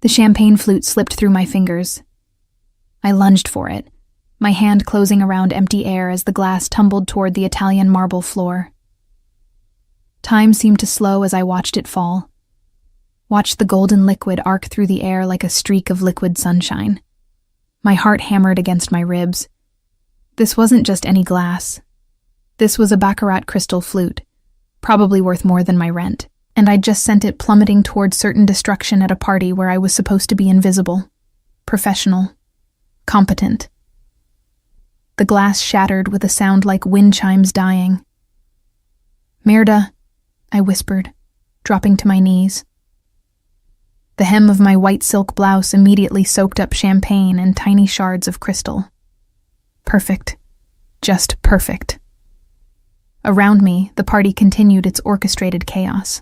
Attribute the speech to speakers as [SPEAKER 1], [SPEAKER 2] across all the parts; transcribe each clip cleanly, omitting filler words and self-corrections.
[SPEAKER 1] The champagne flute slipped through my fingers. I lunged for it, my hand closing around empty air as the glass tumbled toward the Italian marble floor. Time seemed to slow as I watched it fall. Watched the golden liquid arc through the air like a streak of liquid sunshine. My heart hammered against my ribs. This wasn't just any glass. This was a baccarat crystal flute, probably worth more than my rent, and I'd just sent it plummeting toward certain destruction at a party where I was supposed to be invisible, professional, competent. The glass shattered with a sound like wind chimes dying. "Merda," I whispered, dropping to my knees. The hem of my white silk blouse immediately soaked up champagne and tiny shards of crystal. Perfect. Just perfect. Around me, the party continued its orchestrated chaos.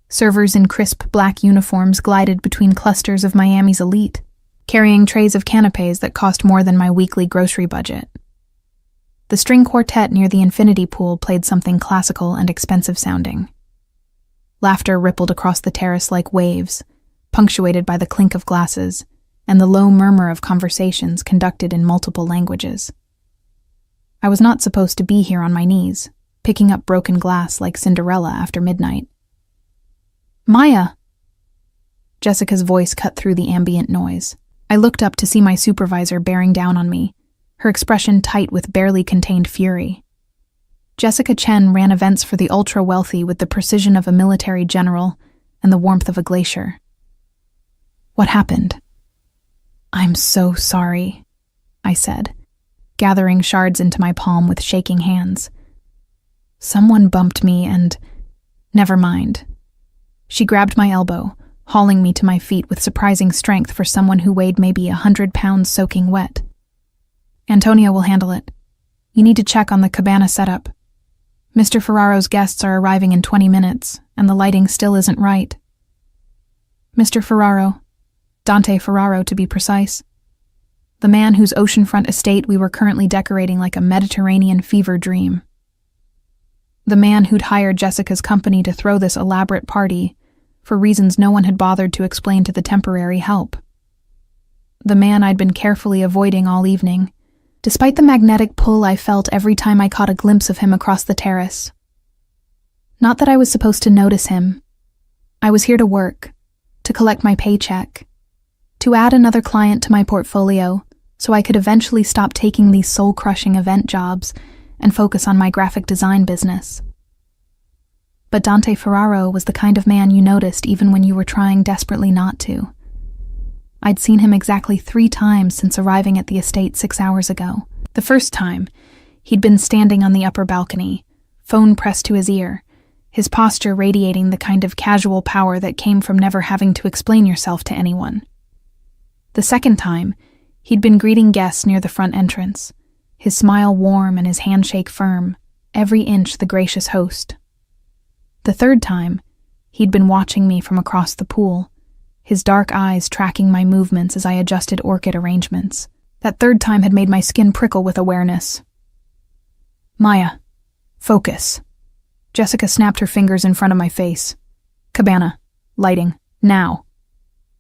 [SPEAKER 1] Servers in crisp black uniforms glided between clusters of Miami's elite, carrying trays of canapés that cost more than my weekly grocery budget. The string quartet near the infinity pool played something classical and expensive sounding. Laughter rippled across the terrace like waves, punctuated by the clink of glasses and the low murmur of conversations conducted in multiple languages. I was not supposed to be here on my knees, picking up broken glass like Cinderella after midnight. "Maya!" Jessica's voice cut through the ambient noise. I looked up to see my supervisor bearing down on me, her expression tight with barely contained fury. Jessica Chen ran events for the ultra-wealthy with the precision of a military general and the warmth of a glacier. "What happened?" "I'm so sorry," I said, gathering shards into my palm with shaking hands. "Someone bumped me and... Never mind." She grabbed my elbow, hauling me to my feet with surprising strength for someone who weighed maybe 100 pounds soaking wet. "Antonio will handle it. You need to check on the cabana setup. Mr. Ferraro's guests are arriving in 20 minutes, and the lighting still isn't right." Mr. Ferraro, Dante Ferraro to be precise. The man whose oceanfront estate we were currently decorating like a Mediterranean fever dream. The man who'd hired Jessica's company to throw this elaborate party for reasons no one had bothered to explain to the temporary help. The man I'd been carefully avoiding all evening, despite the magnetic pull I felt every time I caught a glimpse of him across the terrace. Not that I was supposed to notice him. I was here to work, to collect my paycheck, to add another client to my portfolio so I could eventually stop taking these soul-crushing event jobs and focus on my graphic design business. But Dante Ferraro was the kind of man you noticed even when you were trying desperately not to. I'd seen him exactly 3 times since arriving at the estate 6 hours ago. The first time, he'd been standing on the upper balcony, phone pressed to his ear, his posture radiating the kind of casual power that came from never having to explain yourself to anyone. The second time, he'd been greeting guests near the front entrance, his smile warm and his handshake firm, every inch the gracious host. The third time, he'd been watching me from across the pool, his dark eyes tracking my movements as I adjusted orchid arrangements. That third time had made my skin prickle with awareness. "Maya, focus." Jessica snapped her fingers in front of my face. "Cabana, lighting, now."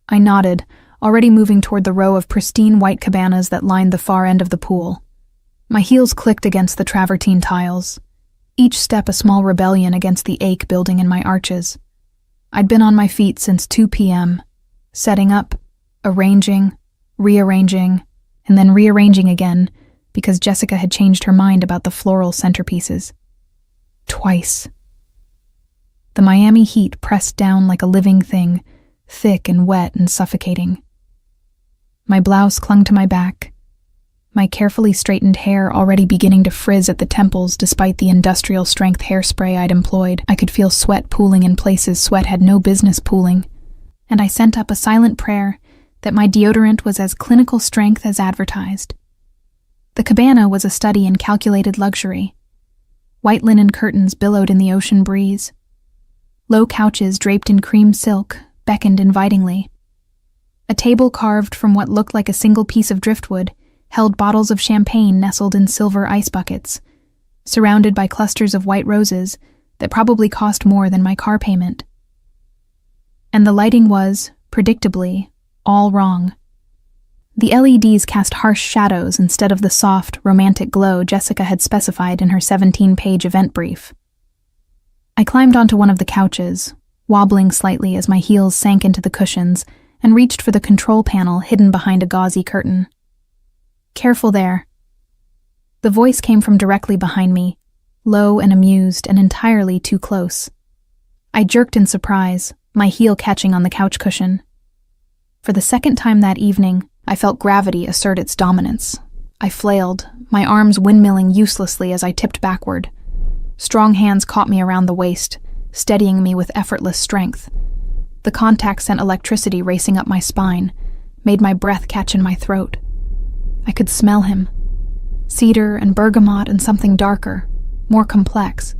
[SPEAKER 1] I nodded, already moving toward the row of pristine white cabanas that lined the far end of the pool. My heels clicked against the travertine tiles, each step a small rebellion against the ache building in my arches. I'd been on my feet since 2 p.m., setting up, arranging, rearranging, and then rearranging again because Jessica had changed her mind about the floral centerpieces. Twice. The Miami heat pressed down like a living thing, thick and wet and suffocating. My blouse clung to my back, my carefully straightened hair already beginning to frizz at the temples despite the industrial-strength hairspray I'd employed. I could feel sweat pooling in places sweat had no business pooling, and I sent up a silent prayer that my deodorant was as clinical strength as advertised. The cabana was a study in calculated luxury. White linen curtains billowed in the ocean breeze. Low couches draped in cream silk beckoned invitingly. A table carved from what looked like a single piece of driftwood held bottles of champagne nestled in silver ice buckets, surrounded by clusters of white roses that probably cost more than my car payment. And the lighting was, predictably, all wrong. The LEDs cast harsh shadows instead of the soft, romantic glow Jessica had specified in her 17-page event brief. I climbed onto one of the couches, wobbling slightly as my heels sank into the cushions, and reached for the control panel hidden behind a gauzy curtain. "Careful there." The voice came from directly behind me, low and amused and entirely too close. I jerked in surprise, my heel catching on the couch cushion. For the second time that evening, I felt gravity assert its dominance. I flailed, my arms windmilling uselessly as I tipped backward. Strong hands caught me around the waist, steadying me with effortless strength. The contact sent electricity racing up my spine, made my breath catch in my throat. I could smell him. Cedar and bergamot and something darker, more complex.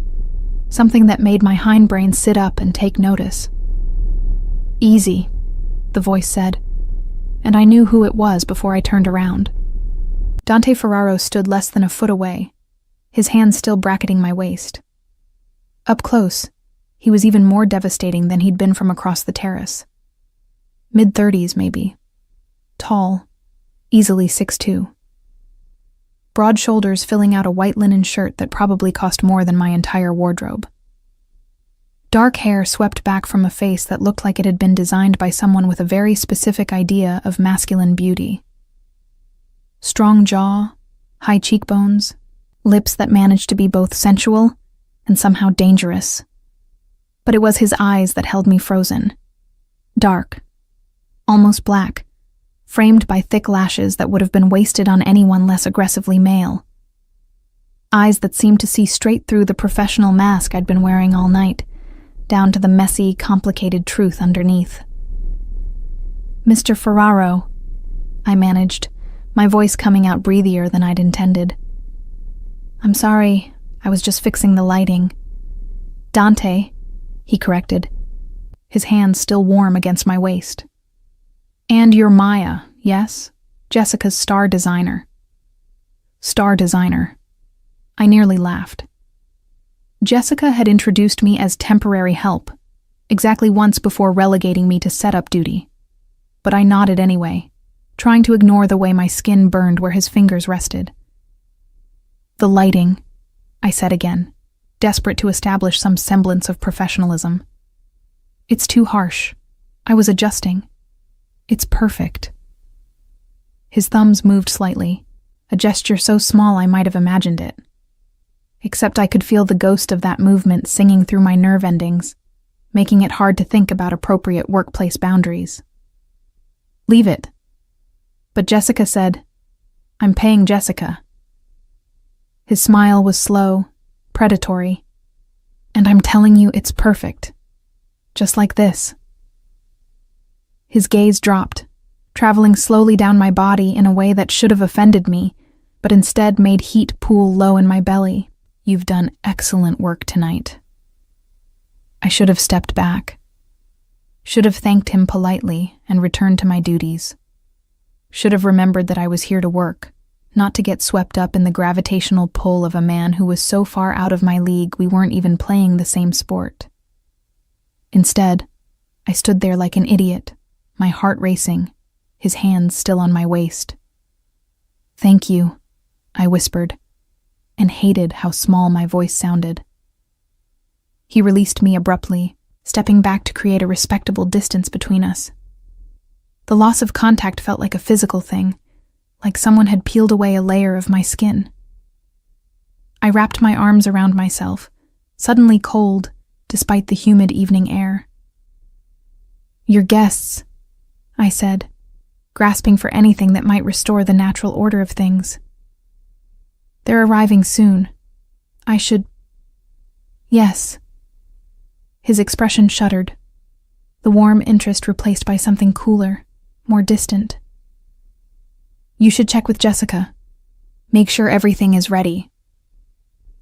[SPEAKER 1] Something that made my hindbrain sit up and take notice. "Easy," the voice said, and I knew who it was before I turned around. Dante Ferraro stood less than a foot away, his hands still bracketing my waist. Up close, he was even more devastating than he'd been from across the terrace. Mid-30s, maybe. Tall, easily 6'2". Broad shoulders filling out a white linen shirt that probably cost more than my entire wardrobe. Dark hair swept back from a face that looked like it had been designed by someone with a very specific idea of masculine beauty. Strong jaw, high cheekbones, lips that managed to be both sensual and somehow dangerous. But it was his eyes that held me frozen. Dark, almost black, framed by thick lashes that would have been wasted on anyone less aggressively male. Eyes that seemed to see straight through the professional mask I'd been wearing all night, down to the messy, complicated truth underneath. "Mr. Ferraro," I managed, my voice coming out breathier than I'd intended. "I'm sorry, I was just fixing the lighting." "Dante," he corrected, his hands still warm against my waist. "And you're Maya, yes? Jessica's star designer." Star designer. I nearly laughed. Jessica had introduced me as temporary help, exactly once before relegating me to setup duty. But I nodded anyway, trying to ignore the way my skin burned where his fingers rested. "The lighting," I said again, desperate to establish some semblance of professionalism. "It's too harsh. I was adjusting. It's perfect." His thumbs moved slightly, a gesture so small I might have imagined it. Except I could feel the ghost of that movement singing through my nerve endings, making it hard to think about appropriate workplace boundaries. "Leave it." But Jessica said, "I'm paying Jessica." His smile was slow, predatory. "And I'm telling you it's perfect. Just like this." His gaze dropped, traveling slowly down my body in a way that should have offended me, but instead made heat pool low in my belly. "You've done excellent work tonight." I should have stepped back. Should have thanked him politely and returned to my duties. Should have remembered that I was here to work, not to get swept up in the gravitational pull of a man who was so far out of my league we weren't even playing the same sport. Instead, I stood there like an idiot, my heart racing, his hands still on my waist. "Thank you," I whispered, and hated how small my voice sounded. He released me abruptly, stepping back to create a respectable distance between us. The loss of contact felt like a physical thing, like someone had peeled away a layer of my skin. I wrapped my arms around myself, suddenly cold, despite the humid evening air. "Your guests," I said, grasping for anything that might restore the natural order of things. "They're arriving soon. I should—" "Yes." His expression shuddered, the warm interest replaced by something cooler, more distant. "You should check with Jessica. Make sure everything is ready."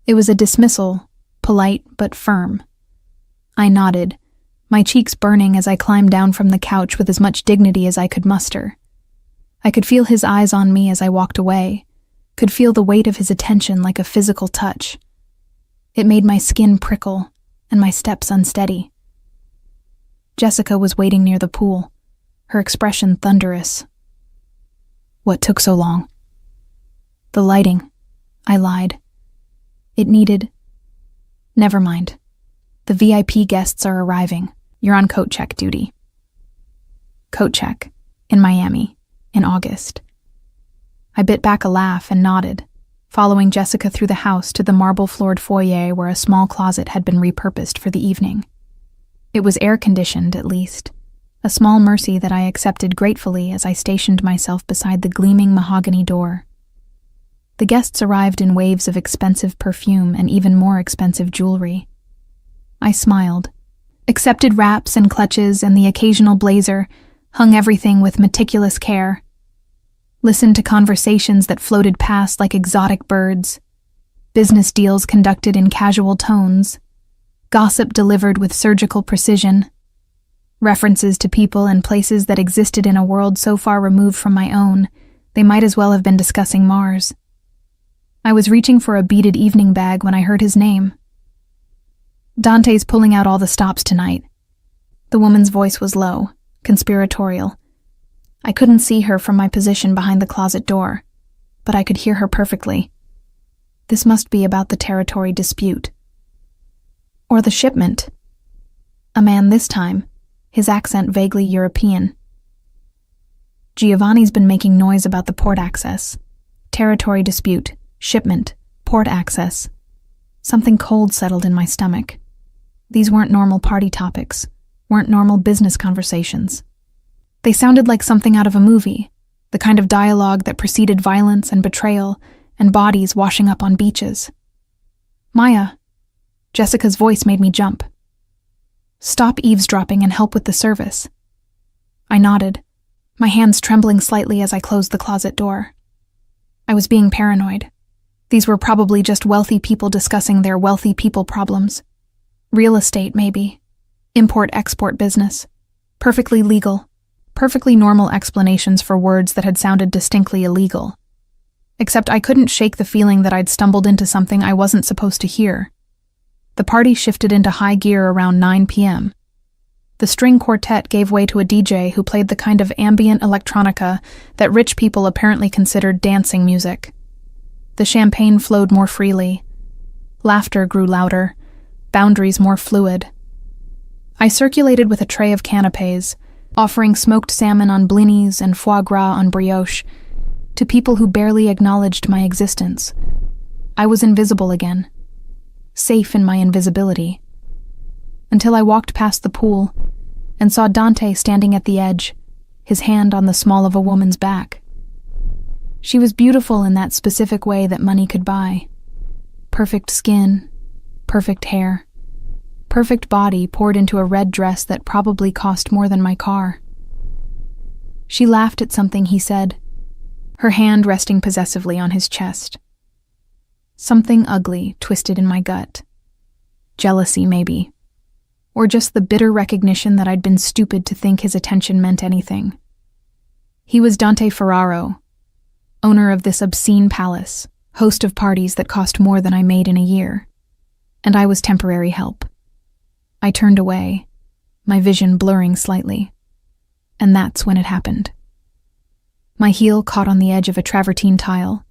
[SPEAKER 1] It was a dismissal, polite but firm. I nodded, my cheeks burning as I climbed down from the couch with as much dignity as I could muster. I could feel his eyes on me as I walked away, could feel the weight of his attention like a physical touch. It made my skin prickle and my steps unsteady. Jessica was waiting near the pool, her expression thunderous. What took so long? The lighting, I lied. It needed... Never mind. The VIP guests are arriving. You're on coat check duty. Coat check. In Miami. In August. I bit back a laugh and nodded, following Jessica through the house to the marble-floored foyer where a small closet had been repurposed for the evening. It was air-conditioned, at least, a small mercy that I accepted gratefully as I stationed myself beside the gleaming mahogany door. The guests arrived in waves of expensive perfume and even more expensive jewelry. I smiled, accepted wraps and clutches and the occasional blazer, hung everything with meticulous care, listened to conversations that floated past like exotic birds, business deals conducted in casual tones, gossip delivered with surgical precision, references to people and places that existed in a world so far removed from my own, they might as well have been discussing Mars. I was reaching for a beaded evening bag when I heard his name. Dante's pulling out all the stops tonight. The woman's voice was low, conspiratorial. I couldn't see her from my position behind the closet door, but I could hear her perfectly. This must be about the territory dispute. Or the shipment. A man this time, his accent vaguely European. Giovanni's been making noise about the port access. Territory dispute, shipment, port access. Something cold settled in my stomach. These weren't normal party topics, weren't normal business conversations. They sounded like something out of a movie, the kind of dialogue that preceded violence and betrayal and bodies washing up on beaches. Maya. Jessica's voice made me jump. Stop eavesdropping and help with the service. I nodded, my hands trembling slightly as I closed the closet door. I was being paranoid. These were probably just wealthy people discussing their wealthy people problems. Real estate, maybe. Import-export business. Perfectly legal. Perfectly normal explanations for words that had sounded distinctly illegal. Except I couldn't shake the feeling that I'd stumbled into something I wasn't supposed to hear. The party shifted into high gear around 9 p.m. The string quartet gave way to a DJ who played the kind of ambient electronica that rich people apparently considered dancing music. The champagne flowed more freely. Laughter grew louder, boundaries more fluid. I circulated with a tray of canapes, offering smoked salmon on blinis and foie gras on brioche, to people who barely acknowledged my existence. I was invisible again, safe in my invisibility, until I walked past the pool and saw Dante standing at the edge, his hand on the small of a woman's back. She was beautiful in that specific way that money could buy. Perfect skin, perfect hair, perfect body poured into a red dress that probably cost more than my car. She laughed at something he said, her hand resting possessively on his chest. Something ugly twisted in my gut. Jealousy, maybe. Or just the bitter recognition that I'd been stupid to think his attention meant anything. He was Dante Ferraro, owner of this obscene palace, host of parties that cost more than I made in a year. And I was temporary help. I turned away, my vision blurring slightly. And that's when it happened. My heel caught on the edge of a travertine tile.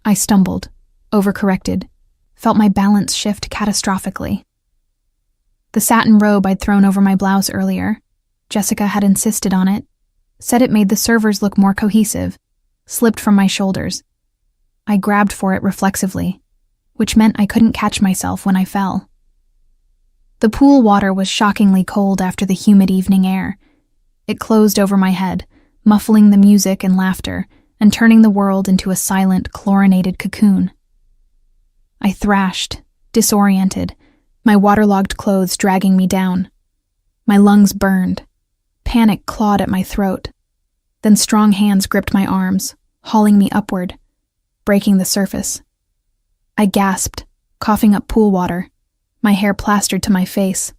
[SPEAKER 1] I stumbled, overcorrected, felt my balance shift catastrophically. The satin robe I'd thrown over my blouse earlier, Jessica had insisted on it, said it made the servers look more cohesive, slipped from my shoulders. I grabbed for it reflexively, which meant I couldn't catch myself when I fell. The pool water was shockingly cold after the humid evening air. It closed over my head, muffling the music and laughter, and turning the world into a silent, chlorinated cocoon. I thrashed, disoriented, my waterlogged clothes dragging me down. My lungs burned. Panic clawed at my throat. Then strong hands gripped my arms, hauling me upward, breaking the surface. I gasped, coughing up pool water, my hair plastered to my face.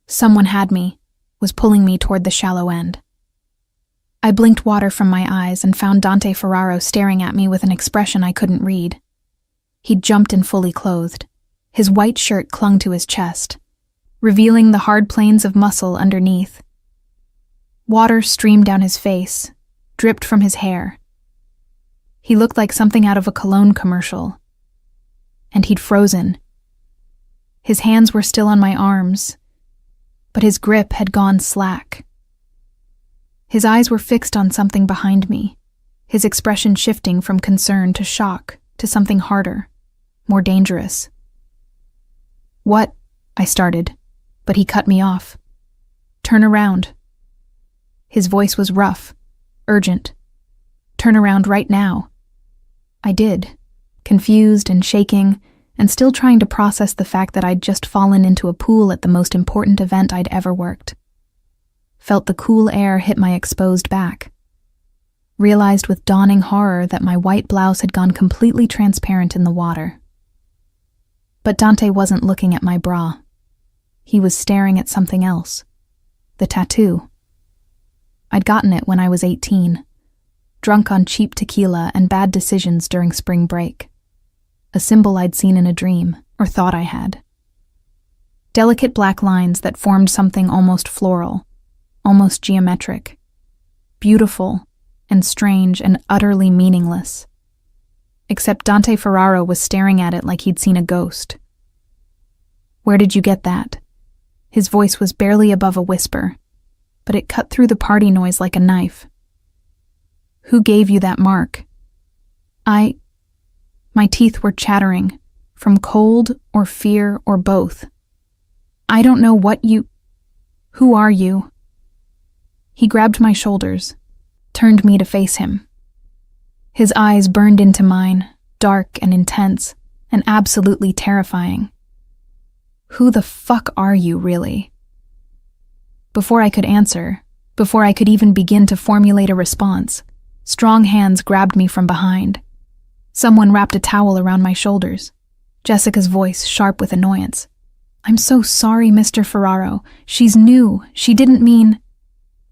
[SPEAKER 1] Someone had me, was pulling me toward the shallow end. I blinked water from my eyes and found Dante Ferraro staring at me with an expression I couldn't read. He'd jumped in fully clothed. His white shirt clung to his chest, revealing the hard planes of muscle underneath. Water streamed down his face, dripped from his hair. He looked like something out of a cologne commercial. And he'd frozen. His hands were still on my arms, but his grip had gone slack. His eyes were fixed on something behind me, his expression shifting from concern to shock to something harder, more dangerous. "What?" I started, but he cut me off. "Turn around." His voice was rough, urgent. "Turn around right now." I did, confused and shaking, and still trying to process the fact that I'd just fallen into a pool at the most important event I'd ever worked. Felt the cool air hit my exposed back. Realized with dawning horror that my white blouse had gone completely transparent in the water. But Dante wasn't looking at my bra. He was staring at something else. The tattoo. I'd gotten it when I was 18, drunk on cheap tequila and bad decisions during spring break. A symbol I'd seen in a dream, or thought I had. Delicate black lines that formed something almost floral, almost geometric. Beautiful and strange and utterly meaningless. Except Dante Ferraro was staring at it like he'd seen a ghost. "Where did you get that?" His voice was barely above a whisper, but it cut through the party noise like a knife. "Who gave you that mark?" My teeth were chattering, from cold or fear or both. "I don't know what you... Who are you?" He grabbed my shoulders, turned me to face him. His eyes burned into mine, dark and intense, and absolutely terrifying. "Who the fuck are you, really?" Before I could answer, before I could even begin to formulate a response, strong hands grabbed me from behind. Someone wrapped a towel around my shoulders. Jessica's voice sharp with annoyance. "I'm so sorry, Mr. Ferraro. She's new. She didn't mean..."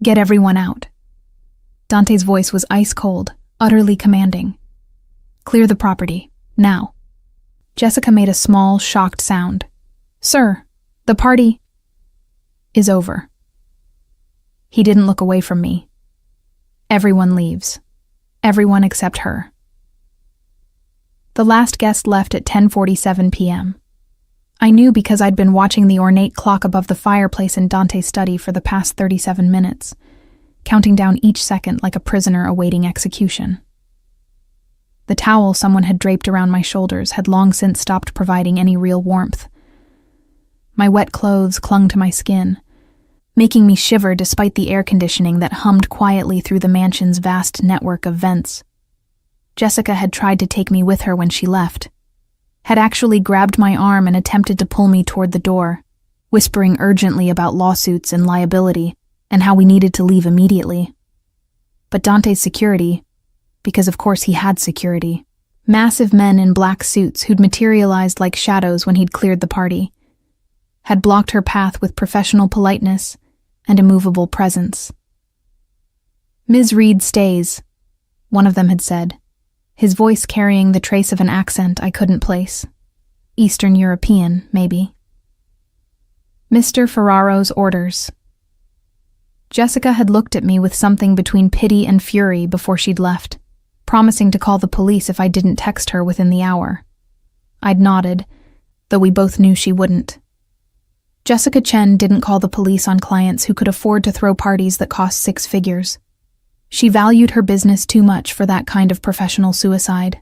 [SPEAKER 1] "Get everyone out." Dante's voice was ice cold, utterly commanding. "Clear the property, now." Jessica made a small, shocked sound. "Sir, the party is over." He didn't look away from me. "Everyone leaves. Everyone except her." The last guest left at 10:47 p.m. I knew because I'd been watching the ornate clock above the fireplace in Dante's study for the past 37 minutes, counting down each second like a prisoner awaiting execution. The towel someone had draped around my shoulders had long since stopped providing any real warmth. My wet clothes clung to my skin, making me shiver despite the air conditioning that hummed quietly through the mansion's vast network of vents. Jessica had tried to take me with her when she left, had actually grabbed my arm and attempted to pull me toward the door, whispering urgently about lawsuits and liability and how we needed to leave immediately. But Dante's security, because of course he had security, massive men in black suits who'd materialized like shadows when he'd cleared the party, had blocked her path with professional politeness and immovable presence. "Ms. Reed stays," one of them had said, his voice carrying the trace of an accent I couldn't place. Eastern European, maybe. "Mr. Ferraro's orders." Jessica had looked at me with something between pity and fury before she'd left, promising to call the police if I didn't text her within the hour. I'd nodded, though we both knew she wouldn't. Jessica Chen didn't call the police on clients who could afford to throw parties that cost 6 figures. She valued her business too much for that kind of professional suicide.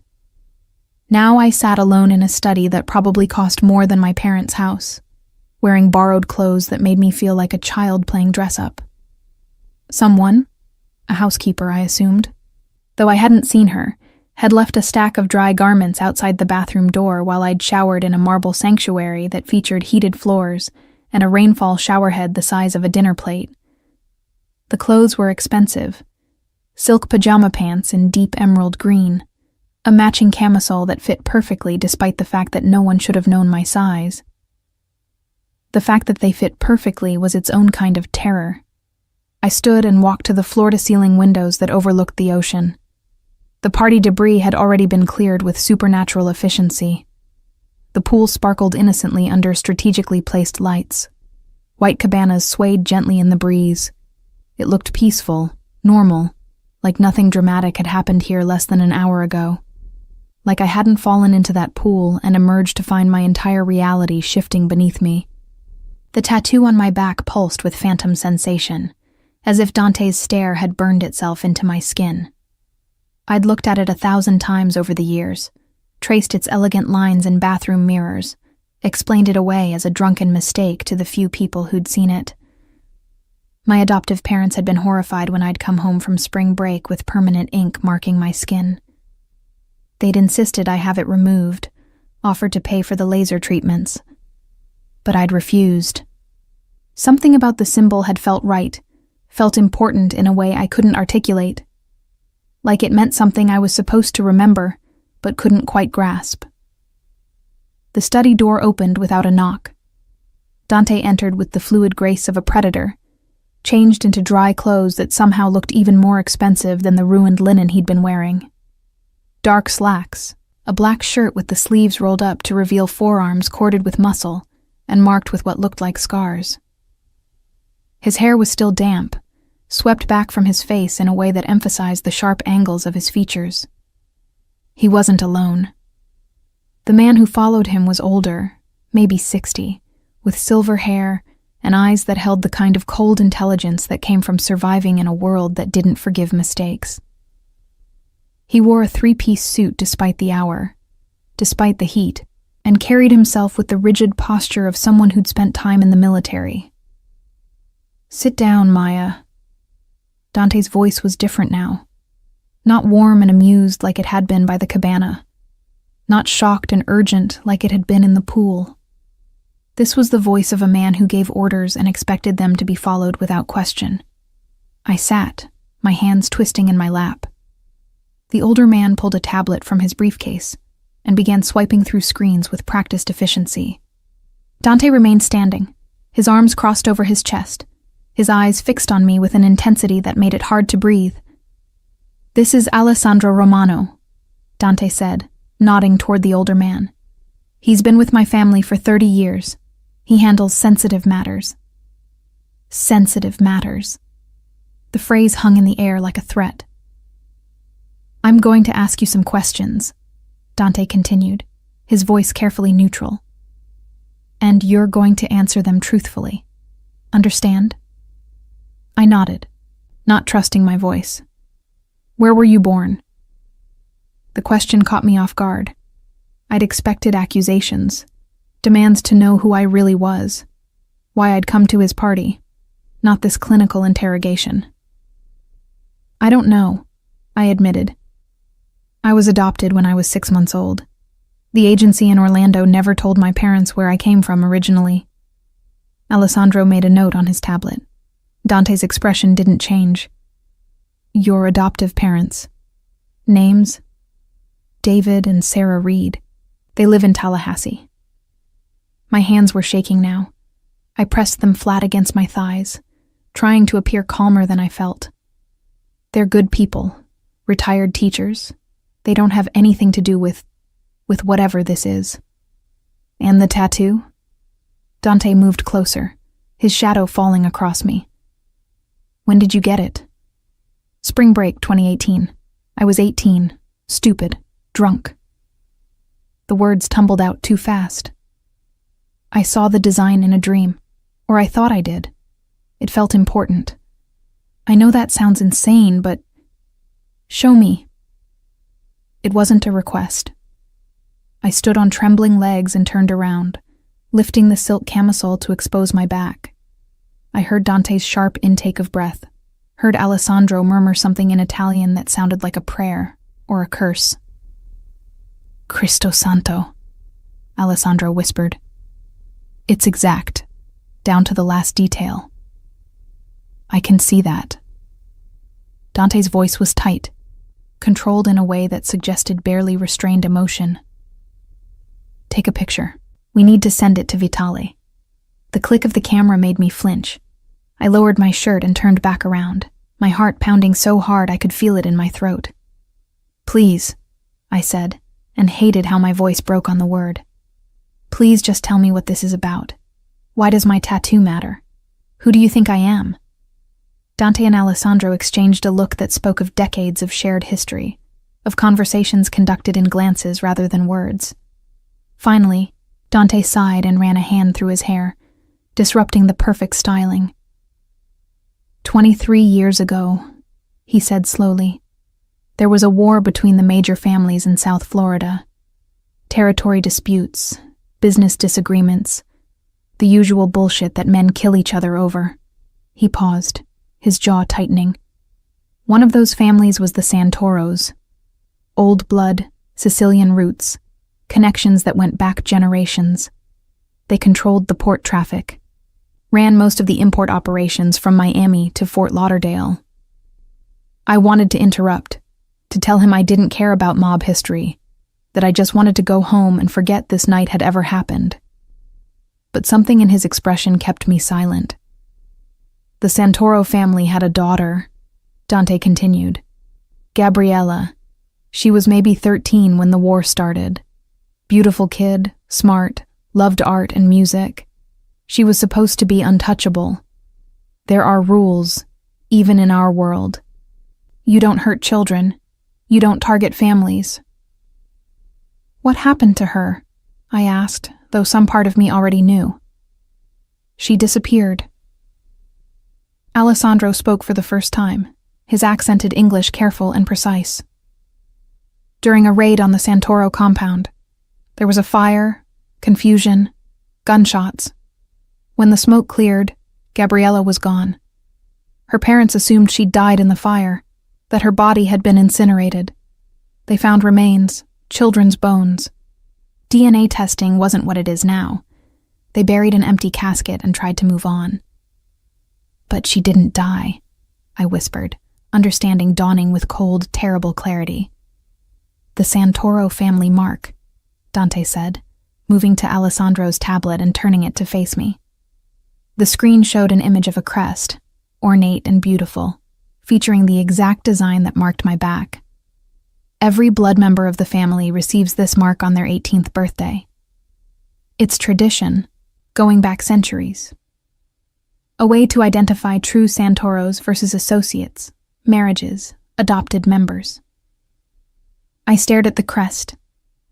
[SPEAKER 1] Now I sat alone in a study that probably cost more than my parents' house, wearing borrowed clothes that made me feel like a child playing dress-up. Someone, a housekeeper I assumed, though I hadn't seen her, had left a stack of dry garments outside the bathroom door while I'd showered in a marble sanctuary that featured heated floors and a rainfall showerhead the size of a dinner plate. The clothes were expensive. Silk pajama pants in deep emerald green, a matching camisole that fit perfectly despite the fact that no one should have known my size. The fact that they fit perfectly was its own kind of terror. I stood and walked to the floor-to-ceiling windows that overlooked the ocean. The party debris had already been cleared with supernatural efficiency. The pool sparkled innocently under strategically placed lights. White cabanas swayed gently in the breeze. It looked peaceful, normal, like nothing dramatic had happened here less than an hour ago. Like I hadn't fallen into that pool and emerged to find my entire reality shifting beneath me. The tattoo on my back pulsed with phantom sensation, as if Dante's stare had burned itself into my skin. I'd looked at it 1,000 times over the years, traced its elegant lines in bathroom mirrors, explained it away as a drunken mistake to the few people who'd seen it. My adoptive parents had been horrified when I'd come home from spring break with permanent ink marking my skin. They'd insisted I have it removed, offered to pay for the laser treatments. But I'd refused. Something about the symbol had felt right, felt important in a way I couldn't articulate. Like it meant something I was supposed to remember, but couldn't quite grasp. The study door opened without a knock. Dante entered with the fluid grace of a predator, changed into dry clothes that somehow looked even more expensive than the ruined linen he'd been wearing. Dark slacks, a black shirt with the sleeves rolled up to reveal forearms corded with muscle and marked with what looked like scars. His hair was still damp, swept back from his face in a way that emphasized the sharp angles of his features. He wasn't alone. The man who followed him was older, maybe 60, with silver hair and eyes that held the kind of cold intelligence that came from surviving in a world that didn't forgive mistakes. He wore a 3-piece suit despite the hour, despite the heat, and carried himself with the rigid posture of someone who'd spent time in the military. "Sit down, Maya." Dante's voice was different now. Not warm and amused like it had been by the cabana. Not shocked and urgent like it had been in the pool. This was the voice of a man who gave orders and expected them to be followed without question. I sat, my hands twisting in my lap. The older man pulled a tablet from his briefcase and began swiping through screens with practiced efficiency. Dante remained standing, his arms crossed over his chest, his eyes fixed on me with an intensity that made it hard to breathe. "This is Alessandro Romano," Dante said, nodding toward the older man. "He's been with my family for 30 years. He handles sensitive matters." Sensitive matters. The phrase hung in the air like a threat. "I'm going to ask you some questions," Dante continued, his voice carefully neutral. "And you're going to answer them truthfully. Understand?" I nodded, not trusting my voice. "Where were you born?" The question caught me off guard. I'd expected accusations, demands to know who I really was, why I'd come to his party, not this clinical interrogation. "I don't know," I admitted. "I was adopted when I was 6 months old. The agency in Orlando never told my parents where I came from originally." Alessandro made a note on his tablet. Dante's expression didn't change. "Your adoptive parents. Names? David and Sarah Reed. They live in Tallahassee." My hands were shaking now. I pressed them flat against my thighs, trying to appear calmer than I felt. "They're good people, retired teachers. They don't have anything to do with whatever this is." "And the tattoo?" Dante moved closer, his shadow falling across me. "When did you get it?" "Spring break 2018. I was 18, stupid, drunk." The words tumbled out too fast. I saw the design in a dream, or I thought I did. It felt important. I know that sounds insane, but... "Show me." It wasn't a request. I stood on trembling legs and turned around, lifting the silk camisole to expose my back. I heard Dante's sharp intake of breath, heard Alessandro murmur something in Italian that sounded like a prayer or a curse. "Cristo Santo," Alessandro whispered. "It's exact, down to the last detail." "I can see that." Dante's voice was tight, controlled in a way that suggested barely restrained emotion. "Take a picture. We need to send it to Vitale." The click of the camera made me flinch. I lowered my shirt and turned back around, my heart pounding so hard I could feel it in my throat. "Please," I said, and hated how my voice broke on the word. "Please just tell me what this is about. Why does my tattoo matter? Who do you think I am?" Dante and Alessandro exchanged a look that spoke of decades of shared history, of conversations conducted in glances rather than words. Finally, Dante sighed and ran a hand through his hair, disrupting the perfect styling. 23 years ago, he said slowly, there was a war between the major families in South Florida. Territory disputes, business disagreements, the usual bullshit that men kill each other over. He paused, his jaw tightening. One of those families was the Santoros. Old blood, Sicilian roots, connections that went back generations. They controlled the port traffic, ran most of the import operations from Miami to Fort Lauderdale. I wanted to interrupt, to tell him I didn't care about mob history, that I just wanted to go home and forget this night had ever happened. But something in his expression kept me silent. The Santoro family had a daughter, Dante continued. Gabriella. She was maybe 13 when the war started. Beautiful kid, smart, loved art and music. She was supposed to be untouchable. There are rules, even in our world. You don't hurt children. You don't target families. What happened to her? I asked, though some part of me already knew. She disappeared. Alessandro spoke for the first time, his accented English careful and precise. During a raid on the Santoro compound, there was a fire, confusion, gunshots. When the smoke cleared, Gabriella was gone. Her parents assumed she'd died in the fire, that her body had been incinerated. They found remains, children's bones. DNA testing wasn't what it is now. They buried an empty casket and tried to move on. But she didn't die, I whispered, understanding dawning with cold, terrible clarity. The Santoro family mark, Dante said, moving to Alessandro's tablet and turning it to face me. The screen showed an image of a crest, ornate and beautiful, featuring the exact design that marked my back. Every blood member of the family receives this mark on their 18th birthday. It's tradition, going back centuries. A way to identify true Santoros versus associates, marriages, adopted members. I stared at the crest,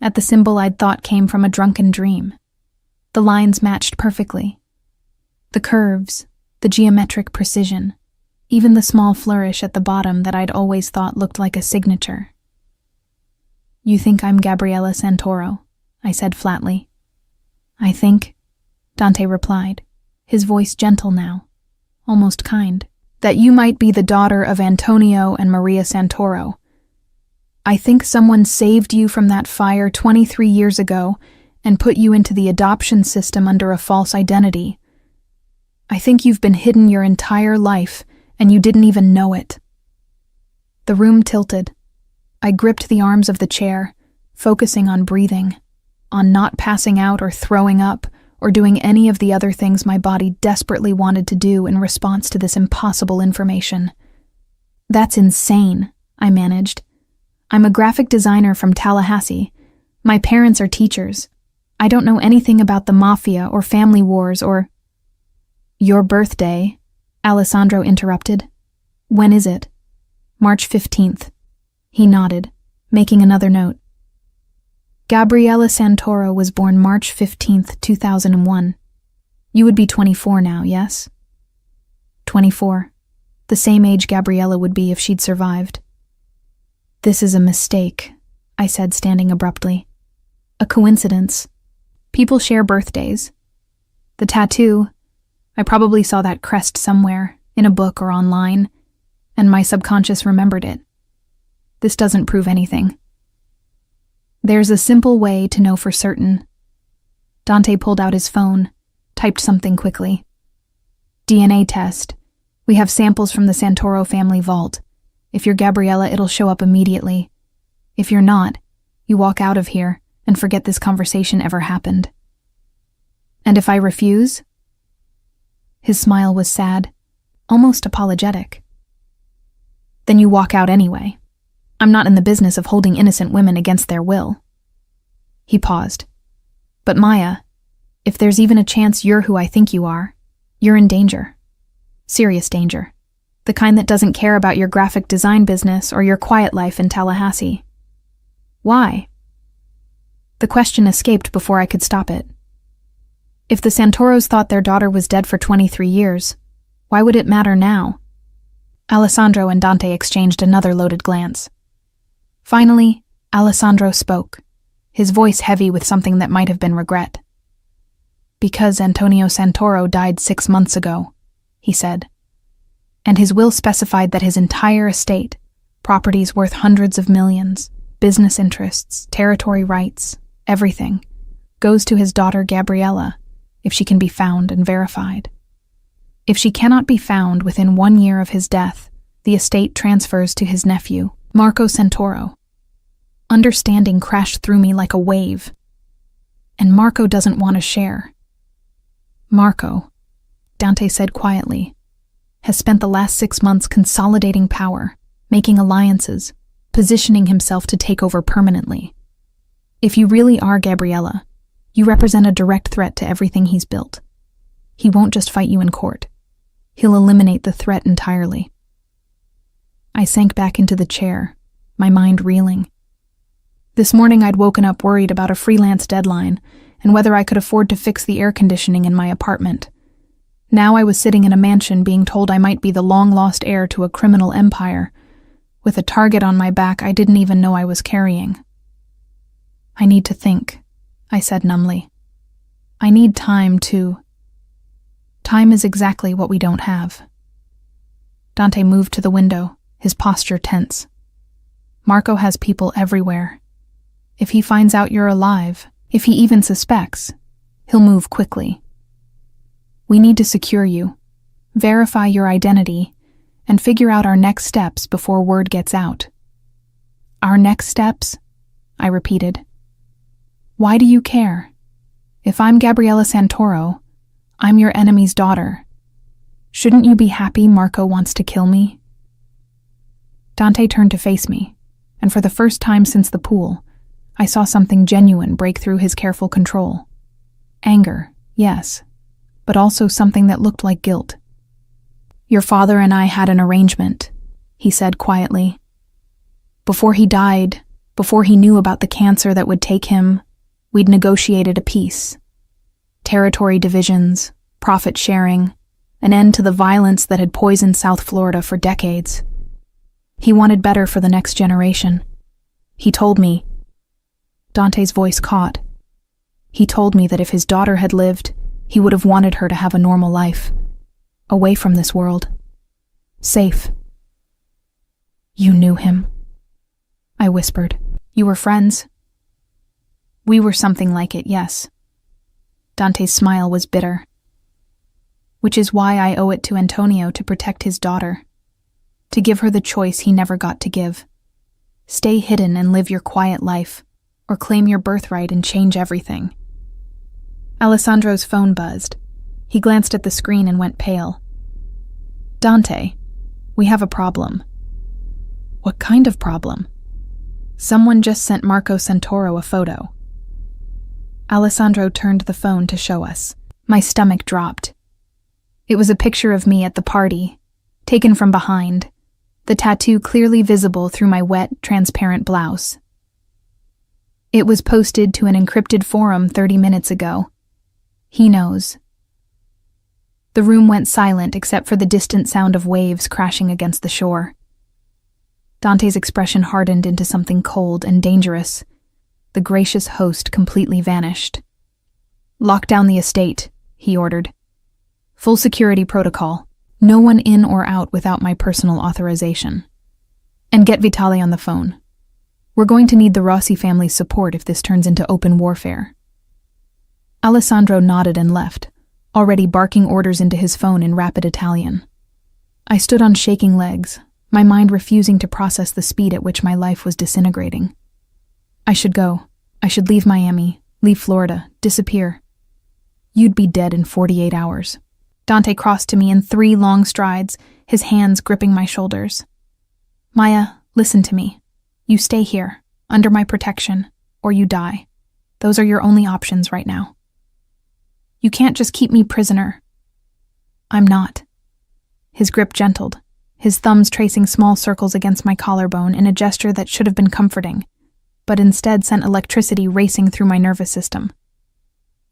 [SPEAKER 1] at the symbol I'd thought came from a drunken dream. The lines matched perfectly. The curves, the geometric precision, even the small flourish at the bottom that I'd always thought looked like a signature. You think I'm Gabriella Santoro? I said flatly. I think, Dante replied, his voice gentle now, almost kind, that you might be the daughter of Antonio and Maria Santoro. I think someone saved you from that fire 23 years ago and put you into the adoption system under a false identity. I think you've been hidden your entire life and you didn't even know it. The room tilted. I gripped the arms of the chair, focusing on breathing, on not passing out or throwing up or doing any of the other things my body desperately wanted to do in response to this impossible information. That's insane, I managed. I'm a graphic designer from Tallahassee. My parents are teachers. I don't know anything about the Mafia or family wars or... Your birthday, Alessandro interrupted. When is it? March 15th. He nodded, making another note. Gabriella Santoro was born March 15th, 2001. You would be 24 now, yes? 24. The same age Gabriella would be if she'd survived. This is a mistake, I said, standing abruptly. A coincidence. People share birthdays. The tattoo, I probably saw that crest somewhere, in a book or online, and my subconscious remembered it. This doesn't prove anything. There's a simple way to know for certain. Dante pulled out his phone, typed something quickly. DNA test. We have samples from the Santoro family vault. If you're Gabriella, it'll show up immediately. If you're not, you walk out of here and forget this conversation ever happened. And if I refuse? His smile was sad, almost apologetic. Then you walk out anyway. I'm not in the business of holding innocent women against their will. He paused. But Maya, if there's even a chance you're who I think you are, you're in danger. Serious danger. The kind that doesn't care about your graphic design business or your quiet life in Tallahassee. Why? The question escaped before I could stop it. If the Santoros thought their daughter was dead for 23 years, why would it matter now? Alessandro and Dante exchanged another loaded glance. Finally, Alessandro spoke, his voice heavy with something that might have been regret. Because Antonio Santoro died 6 months ago, he said. And his will specified that his entire estate, properties worth hundreds of millions, business interests, territory rights, everything, goes to his daughter Gabriella, if she can be found and verified. If she cannot be found within 1 year of his death, the estate transfers to his nephew, Marco Santoro. Understanding crashed through me like a wave. And Marco doesn't want to share. Marco, Dante said quietly, has spent the last 6 months consolidating power, making alliances, positioning himself to take over permanently. If you really are Gabriella, you represent a direct threat to everything he's built. He won't just fight you in court. He'll eliminate the threat entirely. I sank back into the chair, my mind reeling. This morning I'd woken up worried about a freelance deadline and whether I could afford to fix the air conditioning in my apartment. Now I was sitting in a mansion being told I might be the long-lost heir to a criminal empire, with a target on my back I didn't even know I was carrying. I need to think, I said numbly. I need time to... Time is exactly what we don't have. Dante moved to the window, his posture tense. Marco has people everywhere. If he finds out you're alive, if he even suspects, he'll move quickly. We need to secure you, verify your identity, and figure out our next steps before word gets out. Our next steps? I repeated. Why do you care? If I'm Gabriella Santoro, I'm your enemy's daughter. Shouldn't you be happy Marco wants to kill me? Dante turned to face me, and for the first time since the pool, I saw something genuine break through his careful control. Anger, yes, but also something that looked like guilt. Your father and I had an arrangement, he said quietly. Before he died, before he knew about the cancer that would take him, we'd negotiated a peace. Territory divisions, profit sharing, an end to the violence that had poisoned South Florida for decades. He wanted better for the next generation. He told me, Dante's voice caught. He told me that if his daughter had lived, he would have wanted her to have a normal life, away from this world, safe. You knew him, I whispered. You were friends? We were something like it, yes. Dante's smile was bitter. Which is why I owe it to Antonio to protect his daughter, to give her the choice he never got to give. Stay hidden and live your quiet life, or claim your birthright and change everything. Alessandro's phone buzzed. He glanced at the screen and went pale. Dante, we have a problem. What kind of problem? Someone just sent Marco Santoro a photo. Alessandro turned the phone to show us. My stomach dropped. It was a picture of me at the party, taken from behind, the tattoo clearly visible through my wet, transparent blouse. It was posted to an encrypted forum 30 minutes ago. He knows. The room went silent except for the distant sound of waves crashing against the shore. Dante's expression hardened into something cold and dangerous. The gracious host completely vanished. Lock down the estate, he ordered. Full security protocol. No one in or out without my personal authorization. And get Vitale on the phone. We're going to need the Rossi family's support if this turns into open warfare. Alessandro nodded and left, already barking orders into his phone in rapid Italian. I stood on shaking legs, my mind refusing to process the speed at which my life was disintegrating. I should go. I should leave Miami, leave Florida, disappear. You'd be dead in 48 hours. Dante crossed to me in 3 long strides, his hands gripping my shoulders. Maya, listen to me. You stay here, under my protection, or you die. Those are your only options right now. You can't just keep me prisoner. I'm not. His grip gentled, his thumbs tracing small circles against my collarbone in a gesture that should have been comforting, but instead sent electricity racing through my nervous system.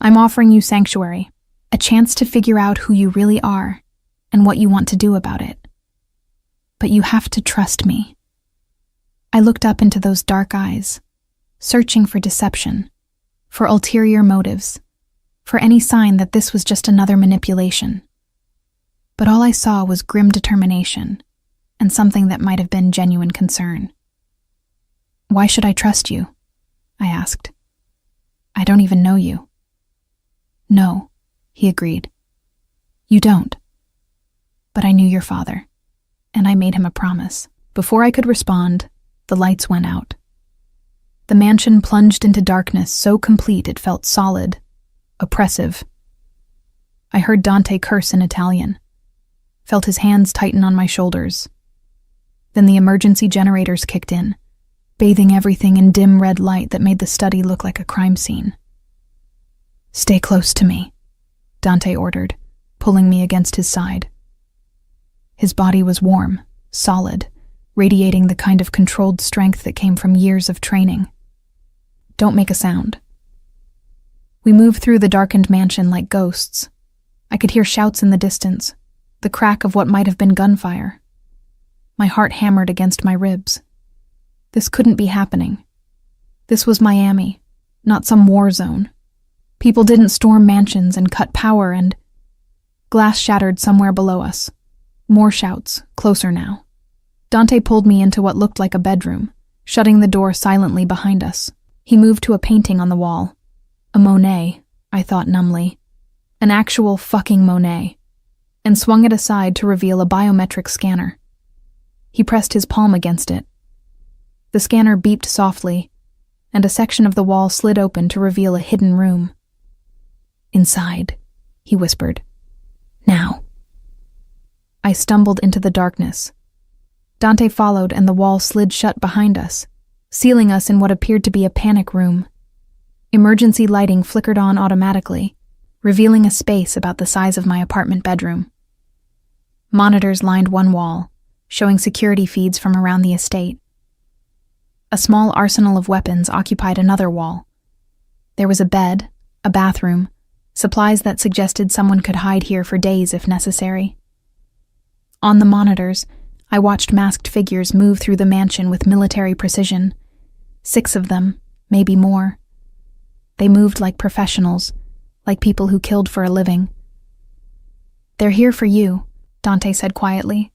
[SPEAKER 1] I'm offering you sanctuary, a chance to figure out who you really are and what you want to do about it. But you have to trust me. I looked up into those dark eyes, searching for deception, for ulterior motives, for any sign that this was just another manipulation. But all I saw was grim determination and something that might have been genuine concern. Why should I trust you? I asked. I don't even know you. No, he agreed. You don't. But I knew your father, and I made him a promise. Before I could respond, the lights went out. The mansion plunged into darkness so complete it felt solid, oppressive. I heard Dante curse in Italian, felt his hands tighten on my shoulders. Then the emergency generators kicked in, bathing everything in dim red light that made the study look like a crime scene. Stay close to me, Dante ordered, pulling me against his side. His body was warm, solid, radiating the kind of controlled strength that came from years of training. Don't make a sound. We moved through the darkened mansion like ghosts. I could hear shouts in the distance, the crack of what might have been gunfire. My heart hammered against my ribs. This couldn't be happening. This was Miami, not some war zone. People didn't storm mansions and cut power and... Glass shattered somewhere below us. More shouts, closer now. Dante pulled me into what looked like a bedroom, shutting the door silently behind us. He moved to a painting on the wall. A Monet, I thought numbly. An actual fucking Monet. And swung it aside to reveal a biometric scanner. He pressed his palm against it. The scanner beeped softly, and a section of the wall slid open to reveal a hidden room. Inside, he whispered. Now. I stumbled into the darkness. Dante followed and the wall slid shut behind us, sealing us in what appeared to be a panic room. Emergency lighting flickered on automatically, revealing a space about the size of my apartment bedroom. Monitors lined one wall, showing security feeds from around the estate. A small arsenal of weapons occupied another wall. There was a bed, a bathroom, supplies that suggested someone could hide here for days if necessary. On the monitors, I watched masked figures move through the mansion with military precision. 6 of them, maybe more. They moved like professionals, like people who killed for a living. They're here for you, Dante said quietly,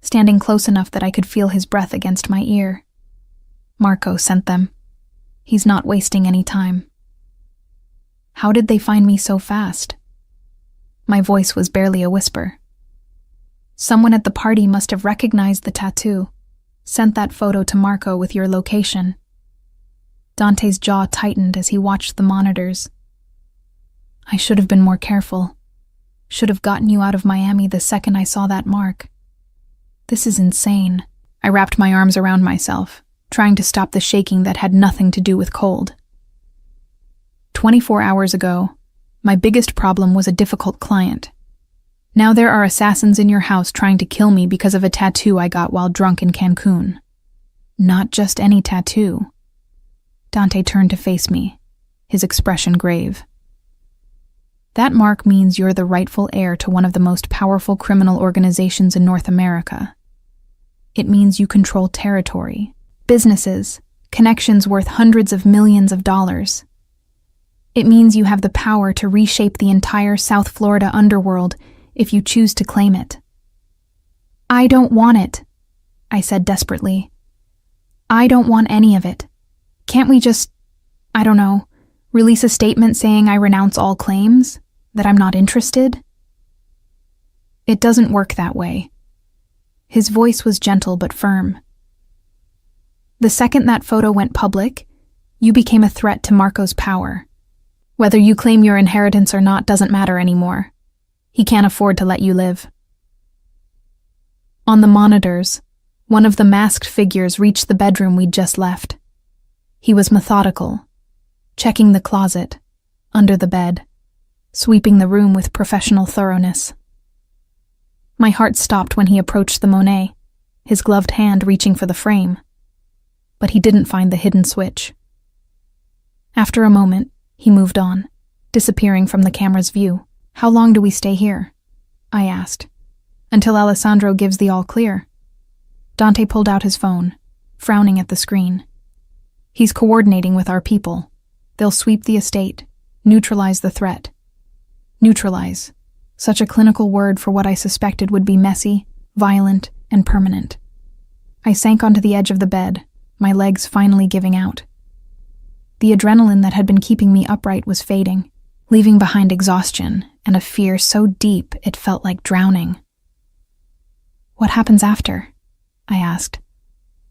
[SPEAKER 1] standing close enough that I could feel his breath against my ear. Marco sent them. He's not wasting any time. How did they find me so fast? My voice was barely a whisper. Someone at the party must have recognized the tattoo, sent that photo to Marco with your location. Dante's jaw tightened as he watched the monitors. I should have been more careful. Should have gotten you out of Miami the second I saw that mark. This is insane. I wrapped my arms around myself, trying to stop the shaking that had nothing to do with cold. 24 hours ago, my biggest problem was a difficult client. Now there are assassins in your house trying to kill me because of a tattoo I got while drunk in Cancun. Not just any tattoo. Dante turned to face me, his expression grave. That mark means you're the rightful heir to one of the most powerful criminal organizations in North America. It means you control territory, businesses, connections worth hundreds of millions of dollars. It means you have the power to reshape the entire South Florida underworld if you choose to claim it. I don't want it, I said desperately. I don't want any of it. Can't we just, release a statement saying I renounce all claims, that I'm not interested? It doesn't work that way. His voice was gentle but firm. The second that photo went public, you became a threat to Marco's power. Whether you claim your inheritance or not doesn't matter anymore. He can't afford to let you live. On the monitors, one of the masked figures reached the bedroom we'd just left. He was methodical, checking the closet, under the bed, sweeping the room with professional thoroughness. My heart stopped when he approached the Monet, his gloved hand reaching for the frame. But he didn't find the hidden switch. After a moment, he moved on, disappearing from the camera's view. "How long do we stay here?" I asked. "Until Alessandro gives the all clear." Dante pulled out his phone, frowning at the screen. "He's coordinating with our people. They'll sweep the estate, neutralize the threat." Neutralize. Such a clinical word for what I suspected would be messy, violent, and permanent. I sank onto the edge of the bed, my legs finally giving out. The adrenaline that had been keeping me upright was fading, leaving behind exhaustion and a fear so deep it felt like drowning. "What happens after?" I asked.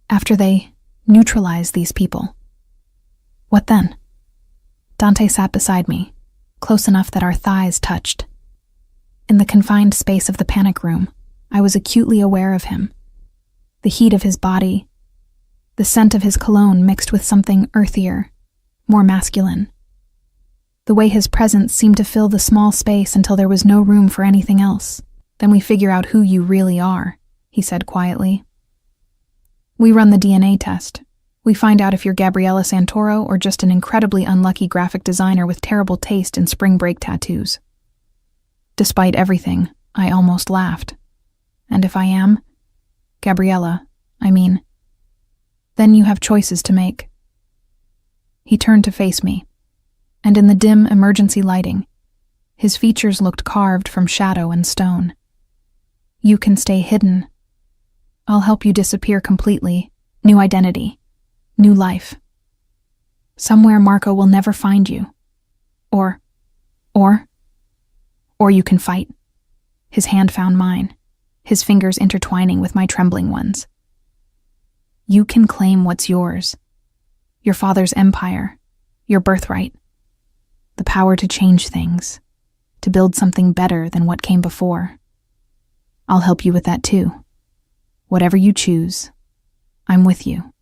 [SPEAKER 1] "After they neutralize these people? What then?" Dante sat beside me, close enough that our thighs touched. In the confined space of the panic room, I was acutely aware of him. The heat of his body, the scent of his cologne mixed with something earthier, more masculine. The way his presence seemed to fill the small space until there was no room for anything else. "Then we figure out who you really are," he said quietly. "We run the DNA test. We find out if you're Gabriella Santoro or just an incredibly unlucky graphic designer with terrible taste in spring break tattoos." Despite everything, I almost laughed. "And if I am? Gabriella, I mean. Then you have choices to make." He turned to face me, and in the dim emergency lighting, his features looked carved from shadow and stone. "You can stay hidden. I'll help you disappear completely. New identity. New life. Somewhere Marco will never find you. Or you can fight." His hand found mine, his fingers intertwining with my trembling ones. "You can claim what's yours. Your father's empire, your birthright. The power to change things, to build something better than what came before. I'll help you with that too. Whatever you choose, I'm with you."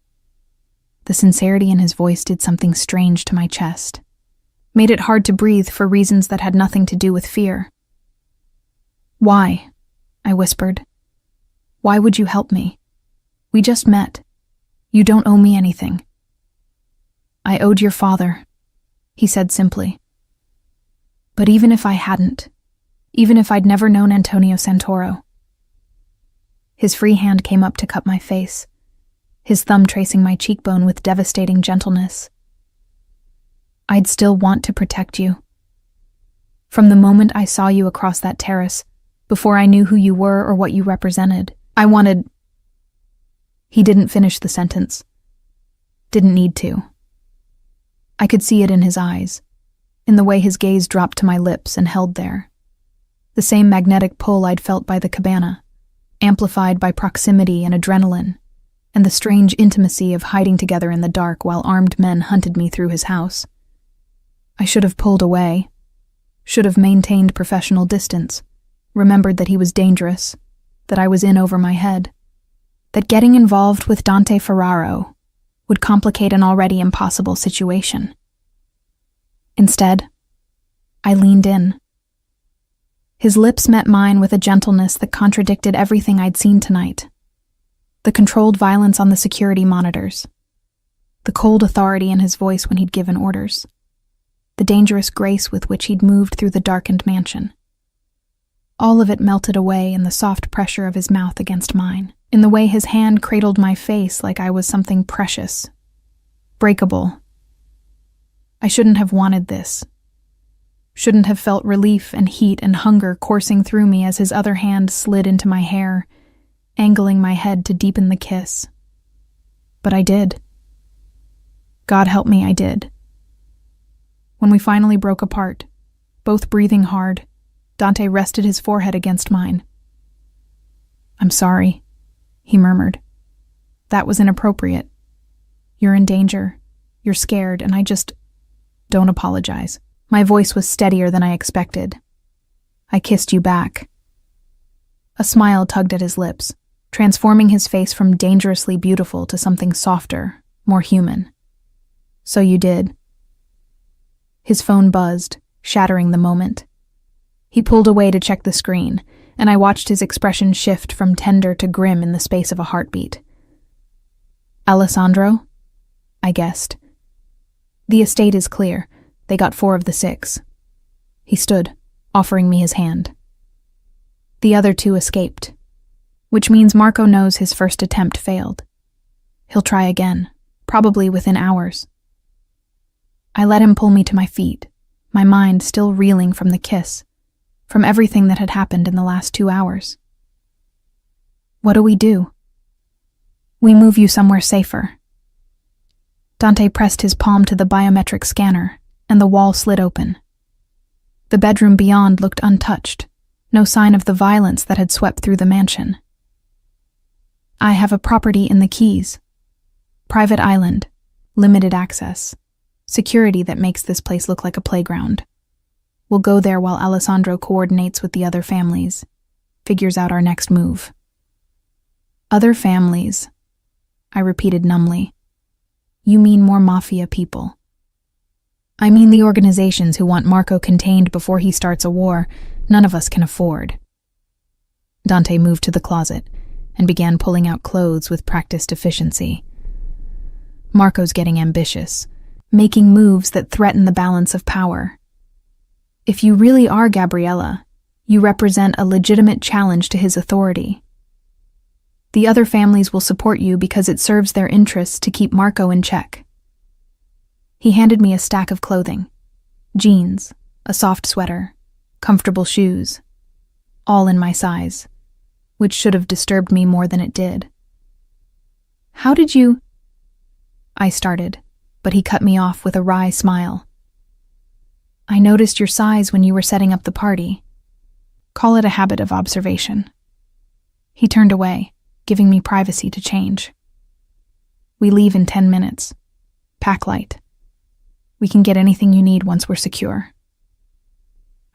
[SPEAKER 1] The sincerity in his voice did something strange to my chest, made it hard to breathe for reasons that had nothing to do with fear. "Why?" I whispered. "Why would you help me? We just met. You don't owe me anything." "I owed your father," he said simply. "But even if I hadn't, even if I'd never known Antonio Santoro." His free hand came up to cup my face, his thumb tracing my cheekbone with devastating gentleness. "I'd still want to protect you. From the moment I saw you across that terrace, before I knew who you were or what you represented, I wanted—" He didn't finish the sentence. Didn't need to. I could see it in his eyes, in the way his gaze dropped to my lips and held there. The same magnetic pull I'd felt by the cabana, amplified by proximity and adrenaline, and the strange intimacy of hiding together in the dark while armed men hunted me through his house. I should have pulled away, should have maintained professional distance, remembered that he was dangerous, that I was in over my head, that getting involved with Dante Ferraro would complicate an already impossible situation. Instead, I leaned in. His lips met mine with a gentleness that contradicted everything I'd seen tonight. The controlled violence on the security monitors, the cold authority in his voice when he'd given orders, the dangerous grace with which he'd moved through the darkened mansion. All of it melted away in the soft pressure of his mouth against mine, in the way his hand cradled my face like I was something precious, breakable. I shouldn't have wanted this. Shouldn't have felt relief and heat and hunger coursing through me as his other hand slid into my hair, angling my head to deepen the kiss. But I did. God help me, I did. When we finally broke apart, both breathing hard, Dante rested his forehead against mine. "I'm sorry," he murmured. "That was inappropriate. You're in danger. You're scared, and I just... Don't apologize." My voice was steadier than I expected. "I kissed you back." A smile tugged at his lips, transforming his face from dangerously beautiful to something softer, more human. "So you did." His phone buzzed, shattering the moment. He pulled away to check the screen, and I watched his expression shift from tender to grim in the space of a heartbeat. Alessandro? I guessed. The estate is clear. They got 4 of the 6. He stood, offering me his hand. The other 2 escaped, which means Marco knows his first attempt failed. He'll try again, probably within hours. I let him pull me to my feet, my mind still reeling from the kiss, from everything that had happened in the last 2 hours. What do we do? We move you somewhere safer. Dante pressed his palm to the biometric scanner, and the wall slid open. The bedroom beyond looked untouched, no sign of the violence that had swept through the mansion. I have a property in the Keys. Private island, limited access, security that makes this place look like a playground. We'll go there while Alessandro coordinates with the other families, figures out our next move. Other families, I repeated numbly. You mean more Mafia people. I mean the organizations who want Marco contained before he starts a war none of us can afford. Dante moved to the closet and began pulling out clothes with practiced efficiency. Marco's getting ambitious, making moves that threaten the balance of power. If you really are Gabriella, you represent a legitimate challenge to his authority. The other families will support you because it serves their interests to keep Marco in check. He handed me a stack of clothing, jeans, a soft sweater, comfortable shoes, all in my size, which should have disturbed me more than it did. How did you... I started, but he cut me off with a wry smile. I noticed your size when you were setting up the party. Call it a habit of observation. He turned away, giving me privacy to change. We leave in 10 minutes. Pack light. We can get anything you need once we're secure.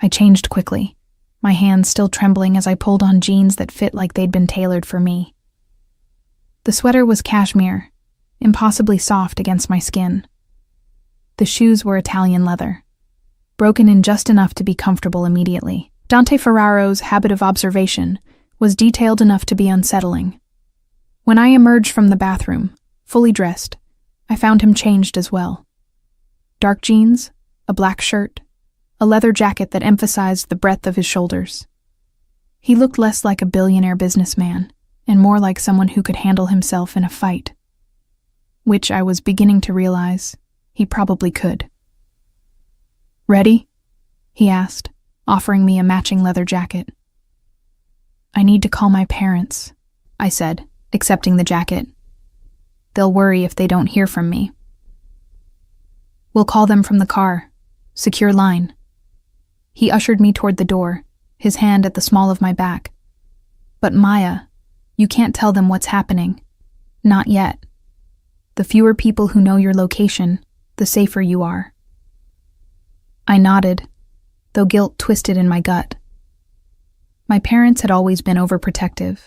[SPEAKER 1] I changed quickly, my hands still trembling as I pulled on jeans that fit like they'd been tailored for me. The sweater was cashmere, impossibly soft against my skin. The shoes were Italian leather, broken in just enough to be comfortable immediately. Dante Ferraro's habit of observation was detailed enough to be unsettling. When I emerged from the bathroom, fully dressed, I found him changed as well. Dark jeans, a black shirt, a leather jacket that emphasized the breadth of his shoulders. He looked less like a billionaire businessman and more like someone who could handle himself in a fight, which I was beginning to realize he probably could. Ready? He asked, offering me a matching leather jacket. I need to call my parents, I said, accepting the jacket. They'll worry if they don't hear from me. We'll call them from the car. Secure line. He ushered me toward the door, his hand at the small of my back. But Maya, you can't tell them what's happening. Not yet. The fewer people who know your location, the safer you are. I nodded, though guilt twisted in my gut. My parents had always been overprotective,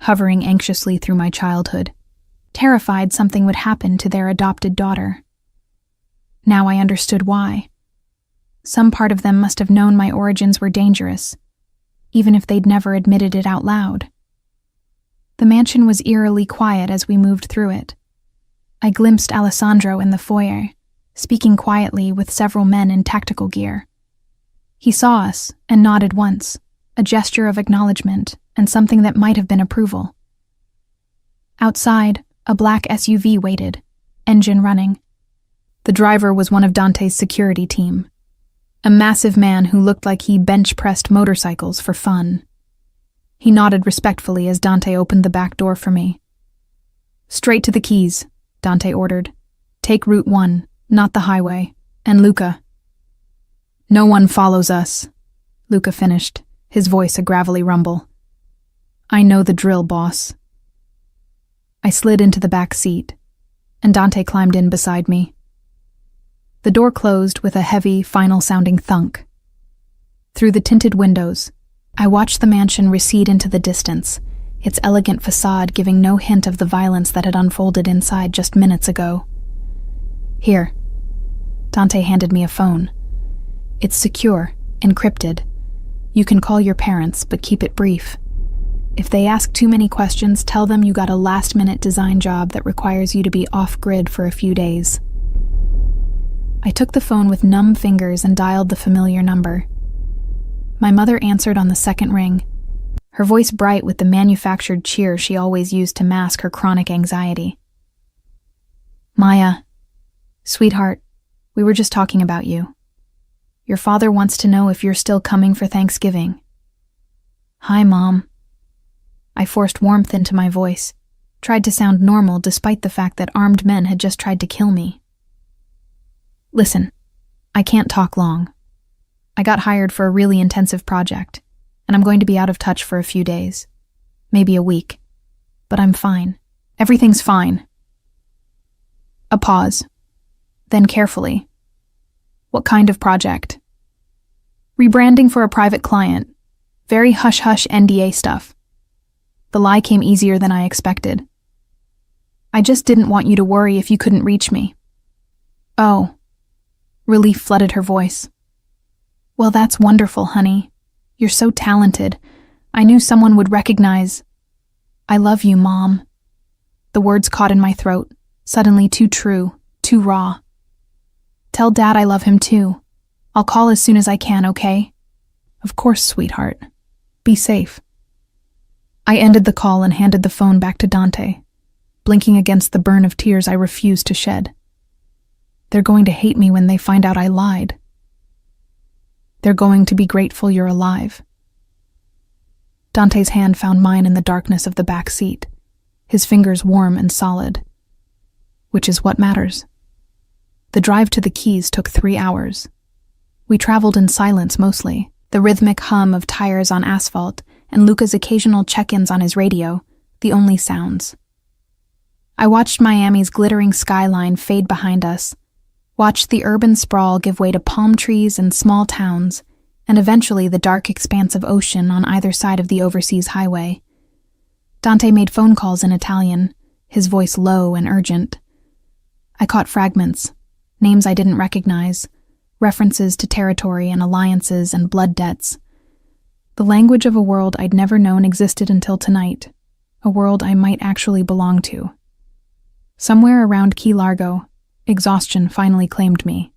[SPEAKER 1] hovering anxiously through my childhood, terrified something would happen to their adopted daughter. Now I understood why. Some part of them must have known my origins were dangerous, even if they'd never admitted it out loud. The mansion was eerily quiet as we moved through it. I glimpsed Alessandro in the foyer, speaking quietly with several men in tactical gear. He saw us and nodded once, a gesture of acknowledgement and something that might have been approval. Outside, a black SUV waited, engine running. The driver was one of Dante's security team, a massive man who looked like he bench-pressed motorcycles for fun. He nodded respectfully as Dante opened the back door for me. Straight to the Keys, Dante ordered. Take Route 1, not the highway, and Luca. No one follows us, Luca finished, his voice a gravelly rumble. I know the drill, boss. I slid into the back seat, and Dante climbed in beside me. The door closed with a heavy, final-sounding thunk. Through the tinted windows, I watched the mansion recede into the distance, its elegant facade giving no hint of the violence that had unfolded inside just minutes ago. Here. Dante handed me a phone. It's secure, encrypted. You can call your parents, but keep it brief. If they ask too many questions, tell them you got a last-minute design job that requires you to be off-grid for a few days. I took the phone with numb fingers and dialed the familiar number. My mother answered on the second ring, her voice bright with the manufactured cheer she always used to mask her chronic anxiety. "Maya, sweetheart, we were just talking about you. Your father wants to know if you're still coming for Thanksgiving." "Hi, Mom." I forced warmth into my voice, tried to sound normal despite the fact that armed men had just tried to kill me. "Listen, I can't talk long. I got hired for a really intensive project, and I'm going to be out of touch for a few days, maybe a week. But I'm fine. Everything's fine." A pause. Then carefully. "What kind of project?" "Rebranding for a private client. Very hush-hush NDA stuff." The lie came easier than I expected. "I just didn't want you to worry if you couldn't reach me." "Oh." Relief flooded her voice. "Well, that's wonderful, honey. You're so talented. I knew someone would recognize." "I love you, Mom." The words caught in my throat, suddenly too true, too raw. "Tell Dad I love him too. I'll call as soon as I can, okay?" "Of course, sweetheart. Be safe." I ended the call and handed the phone back to Dante, blinking against the burn of tears I refused to shed. They're going to hate me when they find out I lied. They're going to be grateful you're alive. Dante's hand found mine in the darkness of the back seat, his fingers warm and solid. Which is what matters. The drive to the Keys took 3 hours. We traveled in silence mostly, the rhythmic hum of tires on asphalt and Luca's occasional check-ins on his radio, the only sounds. I watched Miami's glittering skyline fade behind us, watched the urban sprawl give way to palm trees and small towns, and eventually the dark expanse of ocean on either side of the overseas highway. Dante made phone calls in Italian, his voice low and urgent. I caught fragments, names I didn't recognize, references to territory and alliances and blood debts. The language of a world I'd never known existed until tonight, a world I might actually belong to. Somewhere around Key Largo, exhaustion finally claimed me.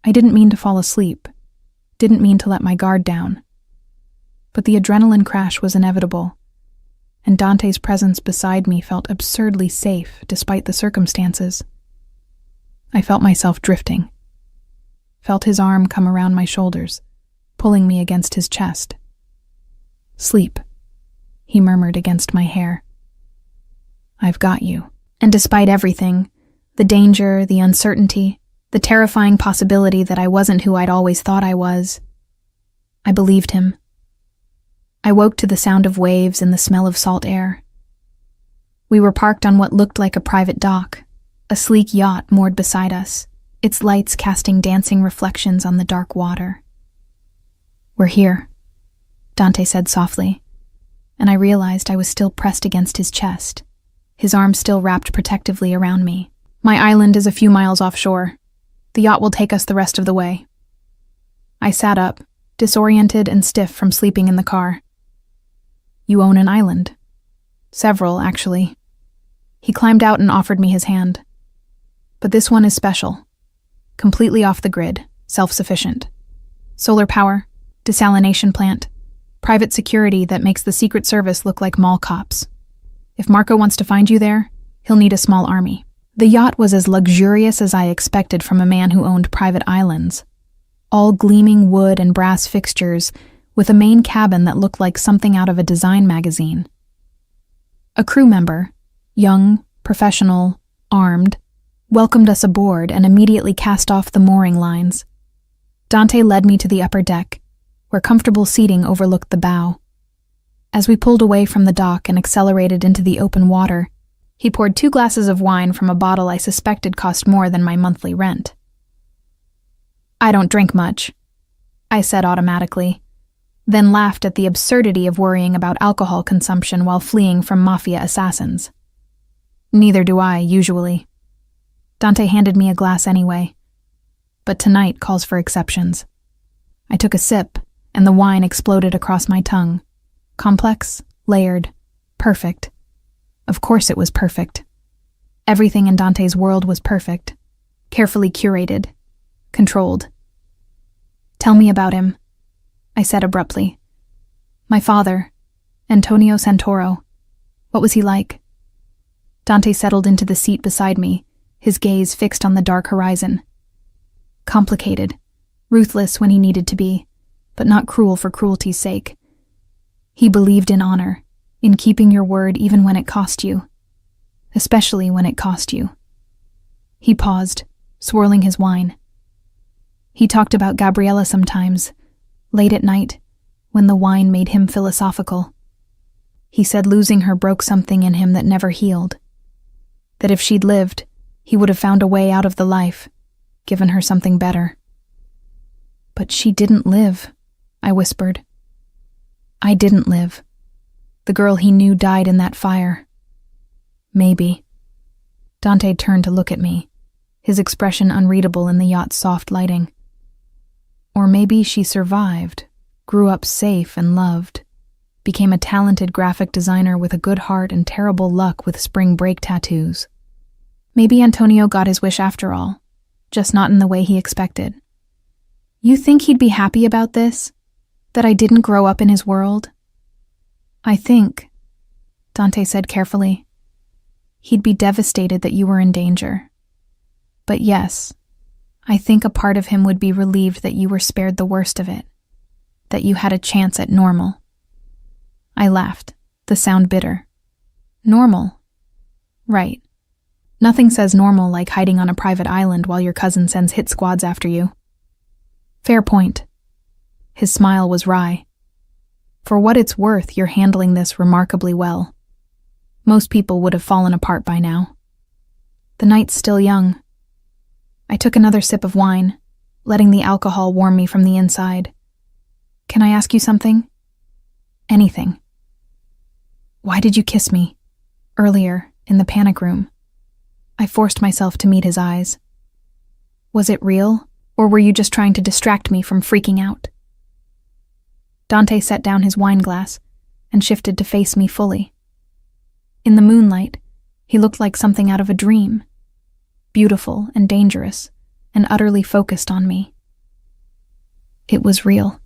[SPEAKER 1] I didn't mean to fall asleep, didn't mean to let my guard down. But the adrenaline crash was inevitable, and Dante's presence beside me felt absurdly safe despite the circumstances. I felt myself drifting, felt his arm come around my shoulders, pulling me against his chest. "Sleep," he murmured against my hair. "I've got you." And despite everything, the danger, the uncertainty, the terrifying possibility that I wasn't who I'd always thought I was, I believed him. I woke to the sound of waves and the smell of salt air. We were parked on what looked like a private dock, a sleek yacht moored beside us, its lights casting dancing reflections on the dark water. "We're here," Dante said softly, and I realized I was still pressed against his chest, his arms still wrapped protectively around me. "My island is a few miles offshore. The yacht will take us the rest of the way." I sat up, disoriented and stiff from sleeping in the car. "You own an island?" "Several, actually." He climbed out and offered me his hand. "But this one is special. Completely off the grid, self-sufficient. Solar power, desalination plant, private security that makes the Secret Service look like mall cops. If Marco wants to find you there, he'll need a small army." The yacht was as luxurious as I expected from a man who owned private islands. All gleaming wood and brass fixtures, with a main cabin that looked like something out of a design magazine. A crew member, young, professional, armed, welcomed us aboard and immediately cast off the mooring lines. Dante led me to the upper deck, where comfortable seating overlooked the bow. As we pulled away from the dock and accelerated into the open water, he poured 2 glasses of wine from a bottle I suspected cost more than my monthly rent. "I don't drink much," I said automatically, then laughed at the absurdity of worrying about alcohol consumption while fleeing from Mafia assassins. "Neither do I, usually." Dante handed me a glass anyway, but tonight calls for exceptions. I took a sip and the wine exploded across my tongue. Complex, layered, perfect. Of course it was perfect. Everything in Dante's world was perfect, carefully curated, controlled. "Tell me about him," I said abruptly. "My father, Antonio Santoro. What was he like?" Dante settled into the seat beside me, his gaze fixed on the dark horizon. Complicated, ruthless when he needed to be, but not cruel for cruelty's sake. He believed in honor, in keeping your word even when it cost you, especially when it cost you. He paused, swirling his wine. He talked about Gabriella sometimes, late at night, when the wine made him philosophical. He said losing her broke something in him that never healed. That if she'd lived, he would have found a way out of the life, given her something better. "But she didn't live," I whispered. "I didn't live. The girl he knew died in that fire." "Maybe." Dante turned to look at me, his expression unreadable in the yacht's soft lighting. "Or maybe she survived, grew up safe and loved, became a talented graphic designer with a good heart and terrible luck with spring break tattoos. Maybe Antonio got his wish after all, just not in the way he expected." "You think he'd be happy about this? That I didn't grow up in his world?" "I think," Dante said carefully, "he'd be devastated that you were in danger. But yes, I think a part of him would be relieved that you were spared the worst of it, that you had a chance at normal." I laughed, the sound bitter. "Normal?" "Right. Nothing says normal like hiding on a private island while your cousin sends hit squads after you." "Fair point." His smile was wry. "For what it's worth, you're handling this remarkably well. Most people would have fallen apart by now. The night's still young." I took another sip of wine, letting the alcohol warm me from the inside. "Can I ask you something?" "Anything." "Why did you kiss me? Earlier, in the panic room?" I forced myself to meet his eyes. "Was it real, or were you just trying to distract me from freaking out?" Dante set down his wine glass and shifted to face me fully. In the moonlight, he looked like something out of a dream, beautiful and dangerous, and utterly focused on me. "It was real,"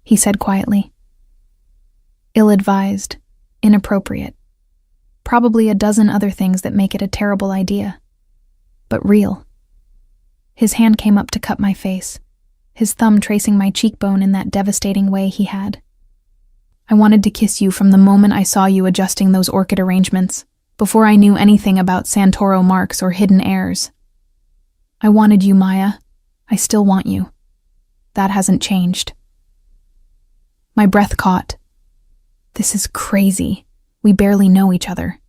[SPEAKER 1] he said quietly. "Ill-advised, inappropriate, probably a dozen other things that make it a terrible idea, but real." His hand came up to cup my face, his thumb tracing my cheekbone in that devastating way he had. "I wanted to kiss you from the moment I saw you adjusting those orchid arrangements, before I knew anything about Santoro marks or hidden heirs. I wanted you, Maya. I still want you. That hasn't changed." My breath caught. This is crazy. We barely know each other.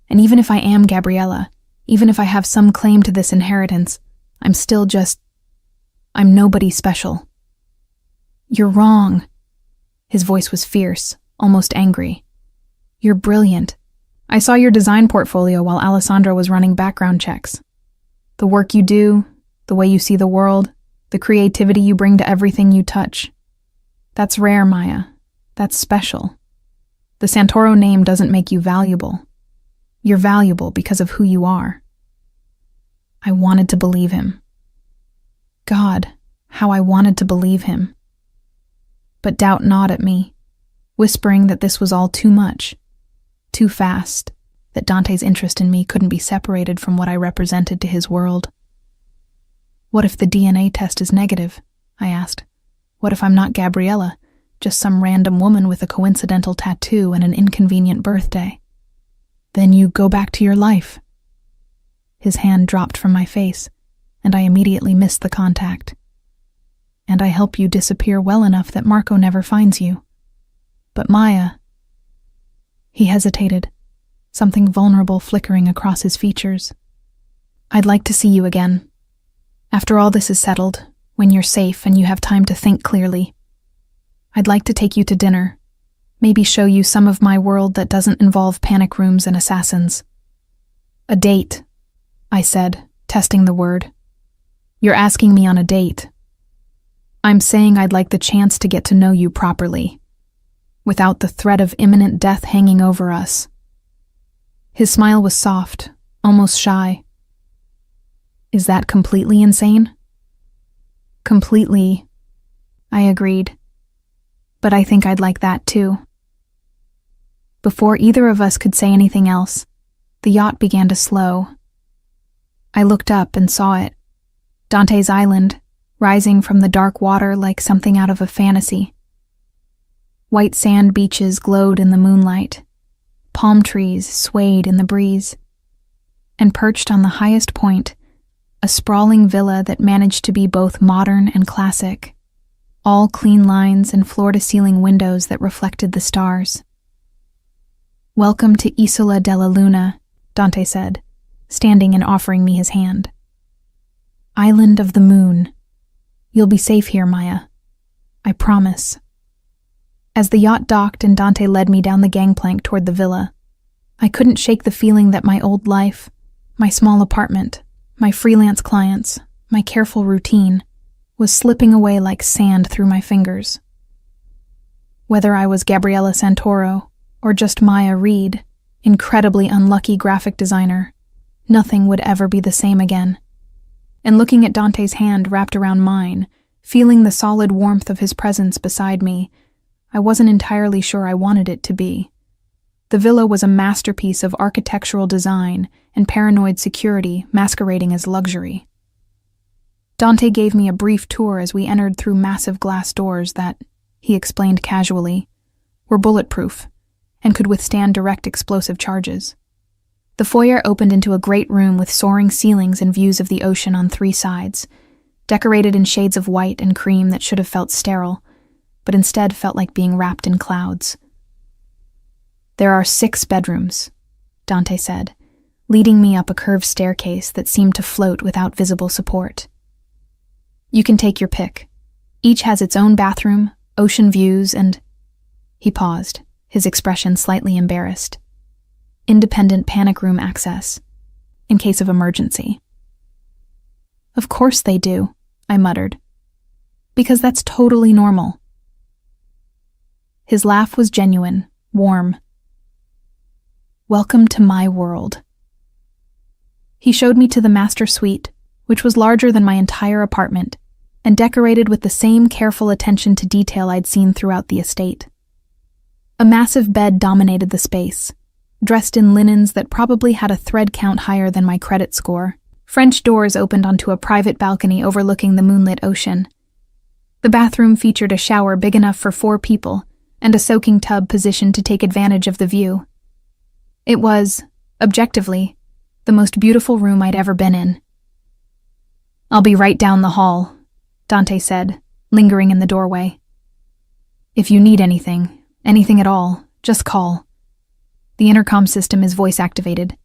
[SPEAKER 1] And even if I am Gabriella, even if I have some claim to this inheritance, I'm nobody special. "You're wrong." His voice was fierce, almost angry. "You're brilliant. I saw your design portfolio while Alessandra was running background checks. The work you do, the way you see the world, the creativity you bring to everything you touch. That's rare, Maya. That's special. The Santoro name doesn't make you valuable. You're valuable because of who you are." I wanted to believe him. God, how I wanted to believe him. But doubt gnawed at me, whispering that this was all too much, too fast, that Dante's interest in me couldn't be separated from what I represented to his world. "What if the DNA test is negative?" I asked. "What if I'm not Gabriella, just some random woman with a coincidental tattoo and an inconvenient birthday?" "Then you go back to your life." His hand dropped from my face, and I immediately missed the contact. "And I help you disappear well enough that Marco never finds you. But Maya..." He hesitated, something vulnerable flickering across his features. "I'd like to see you again. After all this is settled, when you're safe and you have time to think clearly. I'd like to take you to dinner, maybe show you some of my world that doesn't involve panic rooms and assassins." "A date," I said, testing the word. "You're asking me on a date." I'm saying I'd like the chance to get to know you properly, without the threat of imminent death hanging over us. His smile was soft, almost shy. Is that completely insane? Completely, I agreed. But I think I'd like that too. Before either of us could say anything else, the yacht began to slow. I looked up and saw it, Dante's Island, rising from the dark water like something out of a fantasy. White sand beaches glowed in the moonlight, palm trees swayed in the breeze, and perched on the highest point, a sprawling villa that managed to be both modern and classic, all clean lines and floor-to-ceiling windows that reflected the stars. "Welcome to Isola della Luna," Dante said, standing and offering me his hand. "Island of the Moon. You'll be safe here, Maya. I promise." As the yacht docked and Dante led me down the gangplank toward the villa, I couldn't shake the feeling that my old life, my small apartment, my freelance clients, my careful routine, was slipping away like sand through my fingers. Whether I was Gabriella Santoro or just Maya Reed, incredibly unlucky graphic designer, nothing would ever be the same again. And looking at Dante's hand wrapped around mine, feeling the solid warmth of his presence beside me, I wasn't entirely sure I wanted it to be. The villa was a masterpiece of architectural design and paranoid security masquerading as luxury. Dante gave me a brief tour as we entered through massive glass doors that, he explained casually, were bulletproof and could withstand direct explosive charges. The foyer opened into a great room with soaring ceilings and views of the ocean on 3 sides, decorated in shades of white and cream that should have felt sterile, but instead felt like being wrapped in clouds. "There are 6 bedrooms," Dante said, leading me up a curved staircase that seemed to float without visible support. "You can take your pick. Each has its own bathroom, ocean views, and—" He paused, his expression slightly embarrassed. "Independent panic room access, in case of emergency." "Of course they do," I muttered. "Because that's totally normal." His laugh was genuine, warm. "Welcome to my world." He showed me to the master suite, which was larger than my entire apartment, and decorated with the same careful attention to detail I'd seen throughout the estate. A massive bed dominated the space, dressed in linens that probably had a thread count higher than my credit score. French doors opened onto a private balcony overlooking the moonlit ocean. The bathroom featured a shower big enough for 4 people and a soaking tub positioned to take advantage of the view. It was, objectively, the most beautiful room I'd ever been in. "I'll be right down the hall," Dante said, lingering in the doorway. "If you need anything at all, just call. The intercom system is voice-activated.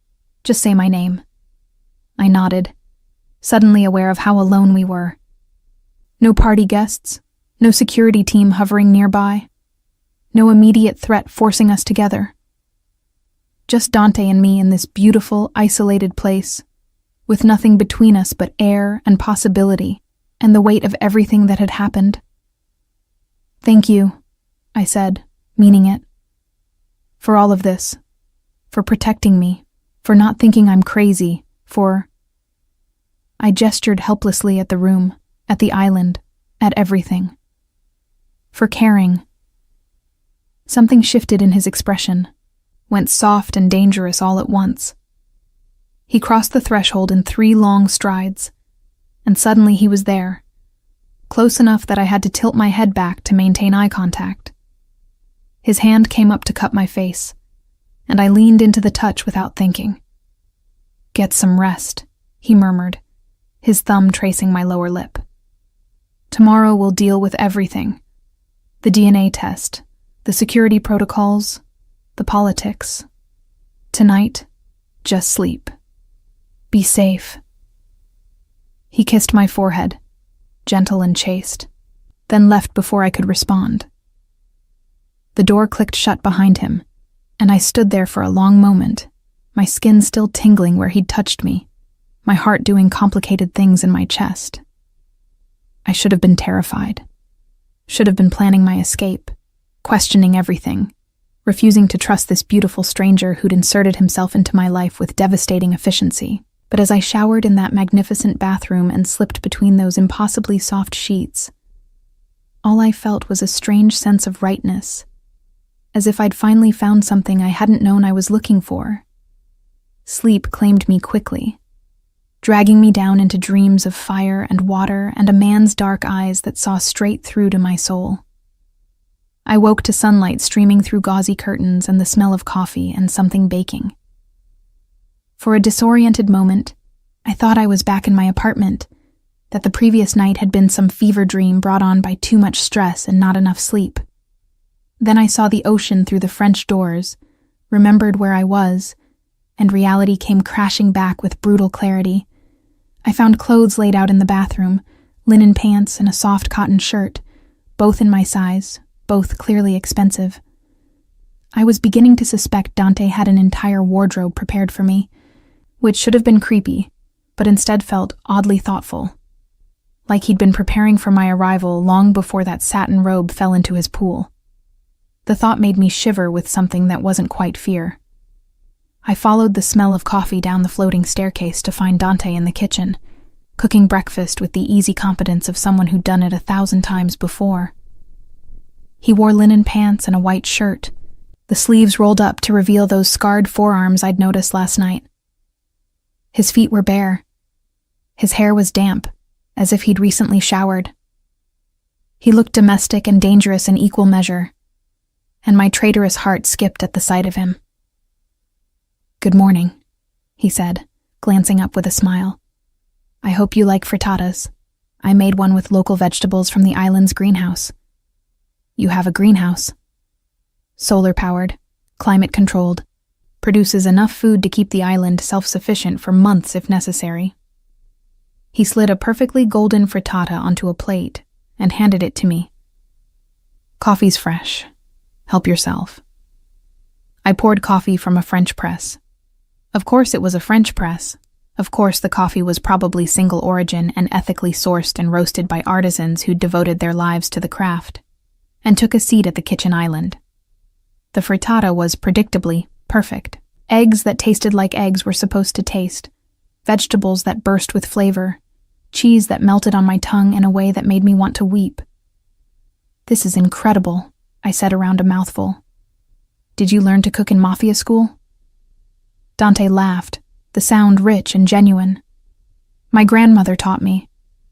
[SPEAKER 1] Just say my name." I nodded, suddenly aware of how alone we were. No party guests, no security team hovering nearby, no immediate threat forcing us together. Just Dante and me in this beautiful, isolated place, with nothing between us but air and possibility, and the weight of everything that had happened. "Thank you," I said, meaning it. "For all of this. For protecting me. For not thinking I'm crazy. For—" I gestured helplessly at the room, at the island, at everything. "For caring." Something shifted in his expression, went soft and dangerous all at once. He crossed the threshold in 3 long strides, and suddenly he was there, close enough that I had to tilt my head back to maintain eye contact. His hand came up to cup my face, and I leaned into the touch without thinking. "Get some rest," he murmured, his thumb tracing my lower lip. "Tomorrow we'll deal with everything. The DNA test, the security protocols, the politics. Tonight, just sleep. Be safe." He kissed my forehead, gentle and chaste, then left before I could respond. The door clicked shut behind him, and I stood there for a long moment, my skin still tingling where he'd touched me, my heart doing complicated things in my chest. I should have been terrified. Should have been planning my escape, questioning everything, refusing to trust this beautiful stranger who'd inserted himself into my life with devastating efficiency. But as I showered in that magnificent bathroom and slipped between those impossibly soft sheets, all I felt was a strange sense of rightness, as if I'd finally found something I hadn't known I was looking for. Sleep claimed me quickly, dragging me down into dreams of fire and water and a man's dark eyes that saw straight through to my soul. I woke to sunlight streaming through gauzy curtains and the smell of coffee and something baking. For a disoriented moment, I thought I was back in my apartment, that the previous night had been some fever dream brought on by too much stress and not enough sleep. Then I saw the ocean through the French doors, remembered where I was, and reality came crashing back with brutal clarity. I found clothes laid out in the bathroom, linen pants and a soft cotton shirt, both in my size, both clearly expensive. I was beginning to suspect Dante had an entire wardrobe prepared for me, which should have been creepy, but instead felt oddly thoughtful, like he'd been preparing for my arrival long before that satin robe fell into his pool. The thought made me shiver with something that wasn't quite fear. I followed the smell of coffee down the floating staircase to find Dante in the kitchen, cooking breakfast with the easy competence of someone who'd done it 1,000 times before. He wore linen pants and a white shirt, the sleeves rolled up to reveal those scarred forearms I'd noticed last night. His feet were bare. His hair was damp, as if he'd recently showered. He looked domestic and dangerous in equal measure, and my traitorous heart skipped at the sight of him. "Good morning," he said, glancing up with a smile. "I hope you like frittatas. I made one with local vegetables from the island's greenhouse." "You have a greenhouse?" "Solar-powered, climate-controlled, produces enough food to keep the island self-sufficient for months if necessary." He slid a perfectly golden frittata onto a plate and handed it to me. "Coffee's fresh. Help yourself." I poured coffee from a French press. Of course it was a French press. Of course the coffee was probably single origin and ethically sourced and roasted by artisans who'd devoted their lives to the craft, and took a seat at the kitchen island. The frittata was predictably perfect. Eggs that tasted like eggs were supposed to taste, vegetables that burst with flavor, cheese that melted on my tongue in a way that made me want to weep. "This is incredible," I said around a mouthful. "Did you learn to cook in Mafia school?" Dante laughed, the sound rich and genuine. "My grandmother taught me.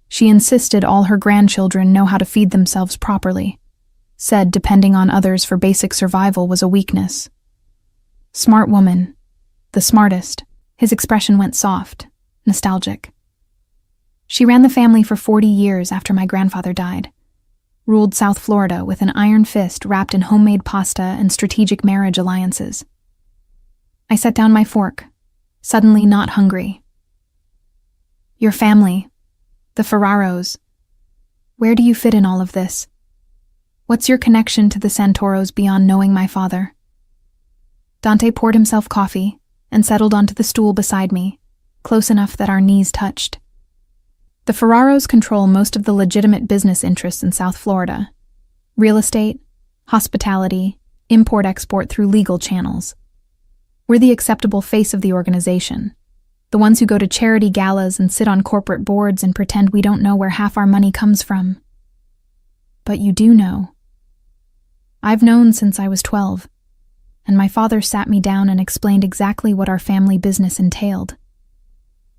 [SPEAKER 1] She insisted all her grandchildren know how to feed themselves properly. Said depending on others for basic survival was a weakness. Smart woman. The smartest." His expression went soft, nostalgic. "She ran the family for 40 years after my grandfather died. Ruled South Florida with an iron fist wrapped in homemade pasta and strategic marriage alliances." I set down my fork, suddenly not hungry. "Your family, the Ferraros. Where do you fit in all of this? What's your connection to the Santoros beyond knowing my father?" Dante poured himself coffee and settled onto the stool beside me, close enough that our knees touched. "The Ferraros control most of the legitimate business interests in South Florida. Real estate, hospitality, import-export through legal channels. We're the acceptable face of the organization, the ones who go to charity galas and sit on corporate boards and pretend we don't know where half our money comes from." "But you do know." "I've known since I was 12, and my father sat me down and explained exactly what our family business entailed."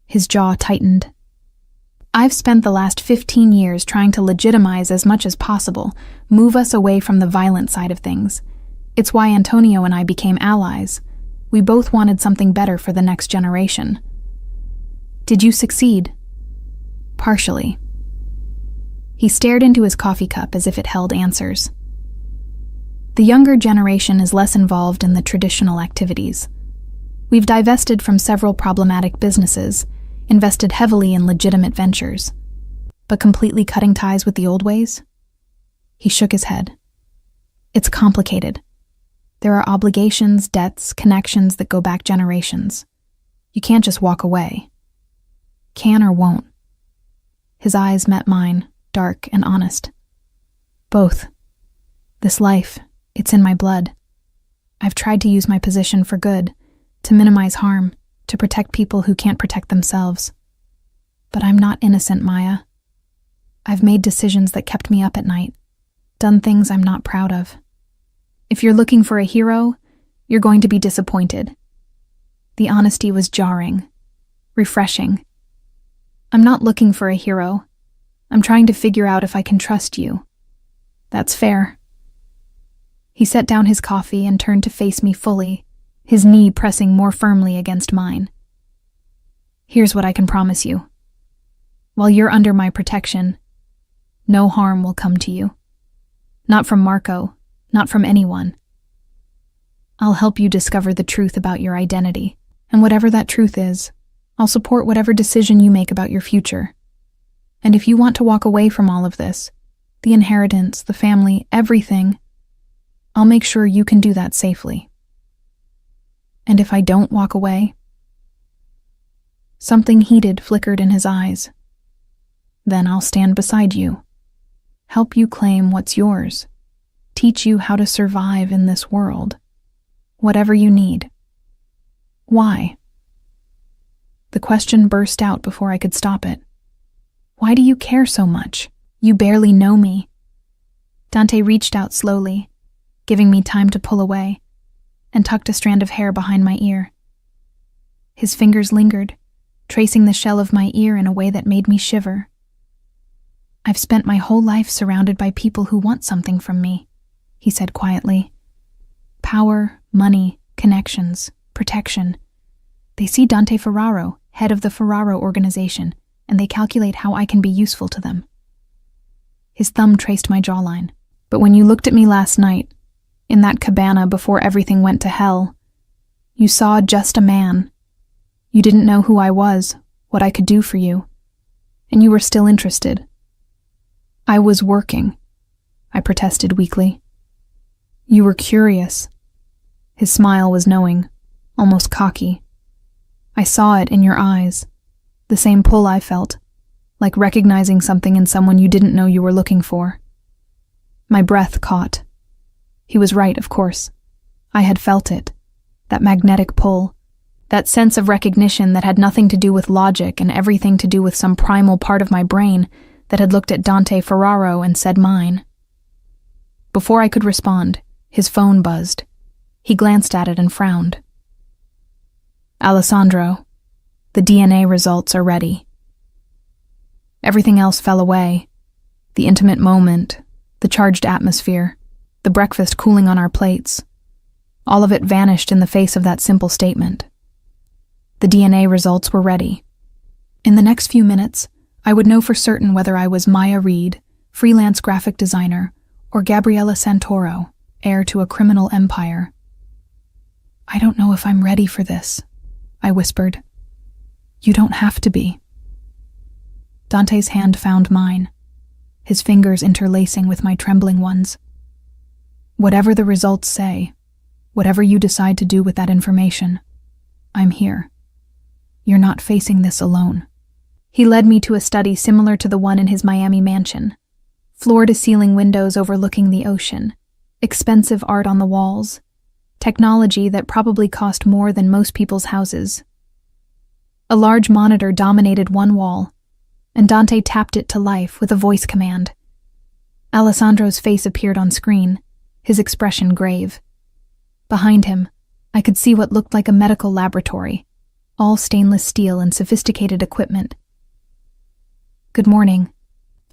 [SPEAKER 1] His jaw tightened. "I've spent the last 15 years trying to legitimize as much as possible, move us away from the violent side of things. It's why Antonio and I became allies. We both wanted something better for the next generation." "Did you succeed?" "Partially." He stared into his coffee cup as if it held answers. "The younger generation is less involved in the traditional activities. We've divested from several problematic businesses, invested heavily in legitimate ventures. But completely cutting ties with the old ways?" He shook his head. "It's complicated. There are obligations, debts, connections that go back generations. You can't just walk away. Can or won't." His eyes met mine, dark, and honest. Both. This life, it's in my blood. I've tried to use my position for good, to minimize harm, to protect people who can't protect themselves. But I'm not innocent, Maya. I've made decisions that kept me up at night, done things I'm not proud of. If you're looking for a hero, you're going to be disappointed. The honesty was jarring, refreshing. I'm not looking for a hero. I'm trying to figure out if I can trust you. That's fair. He set down his coffee and turned to face me fully, his knee pressing more firmly against mine. Here's what I can promise you. While you're under my protection, no harm will come to you. Not from Marco, not from anyone. I'll help you discover the truth about your identity, and whatever that truth is, I'll support whatever decision you make about your future. And if you want to walk away from all of this, the inheritance, the family, everything, I'll make sure you can do that safely. And if I don't walk away? Something heated flickered in his eyes. Then I'll stand beside you, help you claim what's yours, teach you how to survive in this world, whatever you need. Why? The question burst out before I could stop it. Why do you care so much? You barely know me. Dante reached out slowly, giving me time to pull away, and tucked a strand of hair behind my ear. His fingers lingered, tracing the shell of my ear in a way that made me shiver. I've spent my whole life surrounded by people who want something from me, he said quietly. Power, money, connections, protection. They see Dante Ferraro, head of the Ferraro organization, and they calculate how I can be useful to them. His thumb traced my jawline. But when you looked at me last night, in that cabana before everything went to hell, you saw just a man. You didn't know who I was, what I could do for you, and you were still interested. I was working, I protested weakly. You were curious. His smile was knowing, almost cocky. I saw it in your eyes, the same pull I felt, like recognizing something in someone you didn't know you were looking for. My breath caught. He was right, of course. I had felt it, that magnetic pull, that sense of recognition that had nothing to do with logic and everything to do with some primal part of my brain that had looked at Dante Ferraro and said mine. Before I could respond, his phone buzzed. He glanced at it and frowned. Alessandro, the DNA results are ready. Everything else fell away. The intimate moment, the charged atmosphere, the breakfast cooling on our plates. All of it vanished in the face of that simple statement. The DNA results were ready. In the next few minutes, I would know for certain whether I was Maya Reed, freelance graphic designer, or Gabriella Santoro, heir to a criminal empire. I don't know if I'm ready for this, I whispered. You don't have to be. Dante's hand found mine, his fingers interlacing with my trembling ones. Whatever the results say, whatever you decide to do with that information, I'm here. You're not facing this alone. He led me to a study similar to the one in his Miami mansion. Floor-to-ceiling windows overlooking the ocean, expensive art on the walls, technology that probably cost more than most people's houses. A large monitor dominated one wall, and Dante tapped it to life with a voice command. Alessandro's face appeared on screen, his expression grave. Behind him, I could see what looked like a medical laboratory, all stainless steel and sophisticated equipment. Good morning,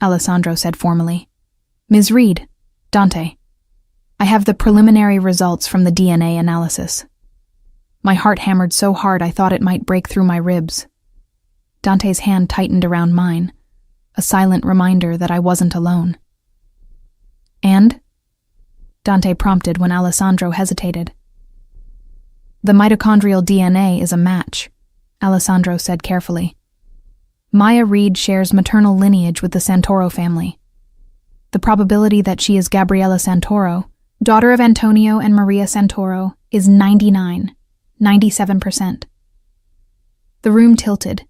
[SPEAKER 1] Alessandro said formally. Ms. Reed, Dante. I have the preliminary results from the DNA analysis. My heart hammered so hard I thought it might break through my ribs. Dante's hand tightened around mine, a silent reminder that I wasn't alone. And? Dante prompted when Alessandro hesitated. The mitochondrial DNA is a match, Alessandro said carefully. Maya Reed shares maternal lineage with the Santoro family. The probability that she is Gabriella Santoro, daughter of Antonio and Maria Santoro, is 97%. The room tilted.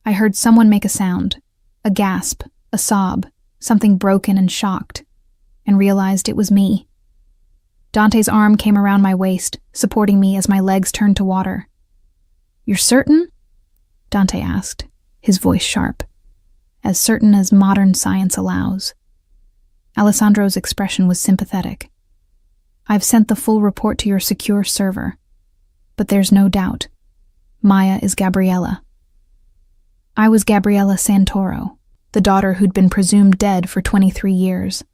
[SPEAKER 1] I heard someone make a sound, a gasp, a sob, something broken and shocked, and realized it was me. Dante's arm came around my waist, supporting me as my legs turned to water. "You're certain?" Dante asked, his voice sharp. "As certain as modern science allows." Alessandro's expression was sympathetic. "I've sent the full report to your secure server. But there's no doubt. Maya is Gabriella." I was Gabriella Santoro, the daughter who'd been presumed dead for 23 years.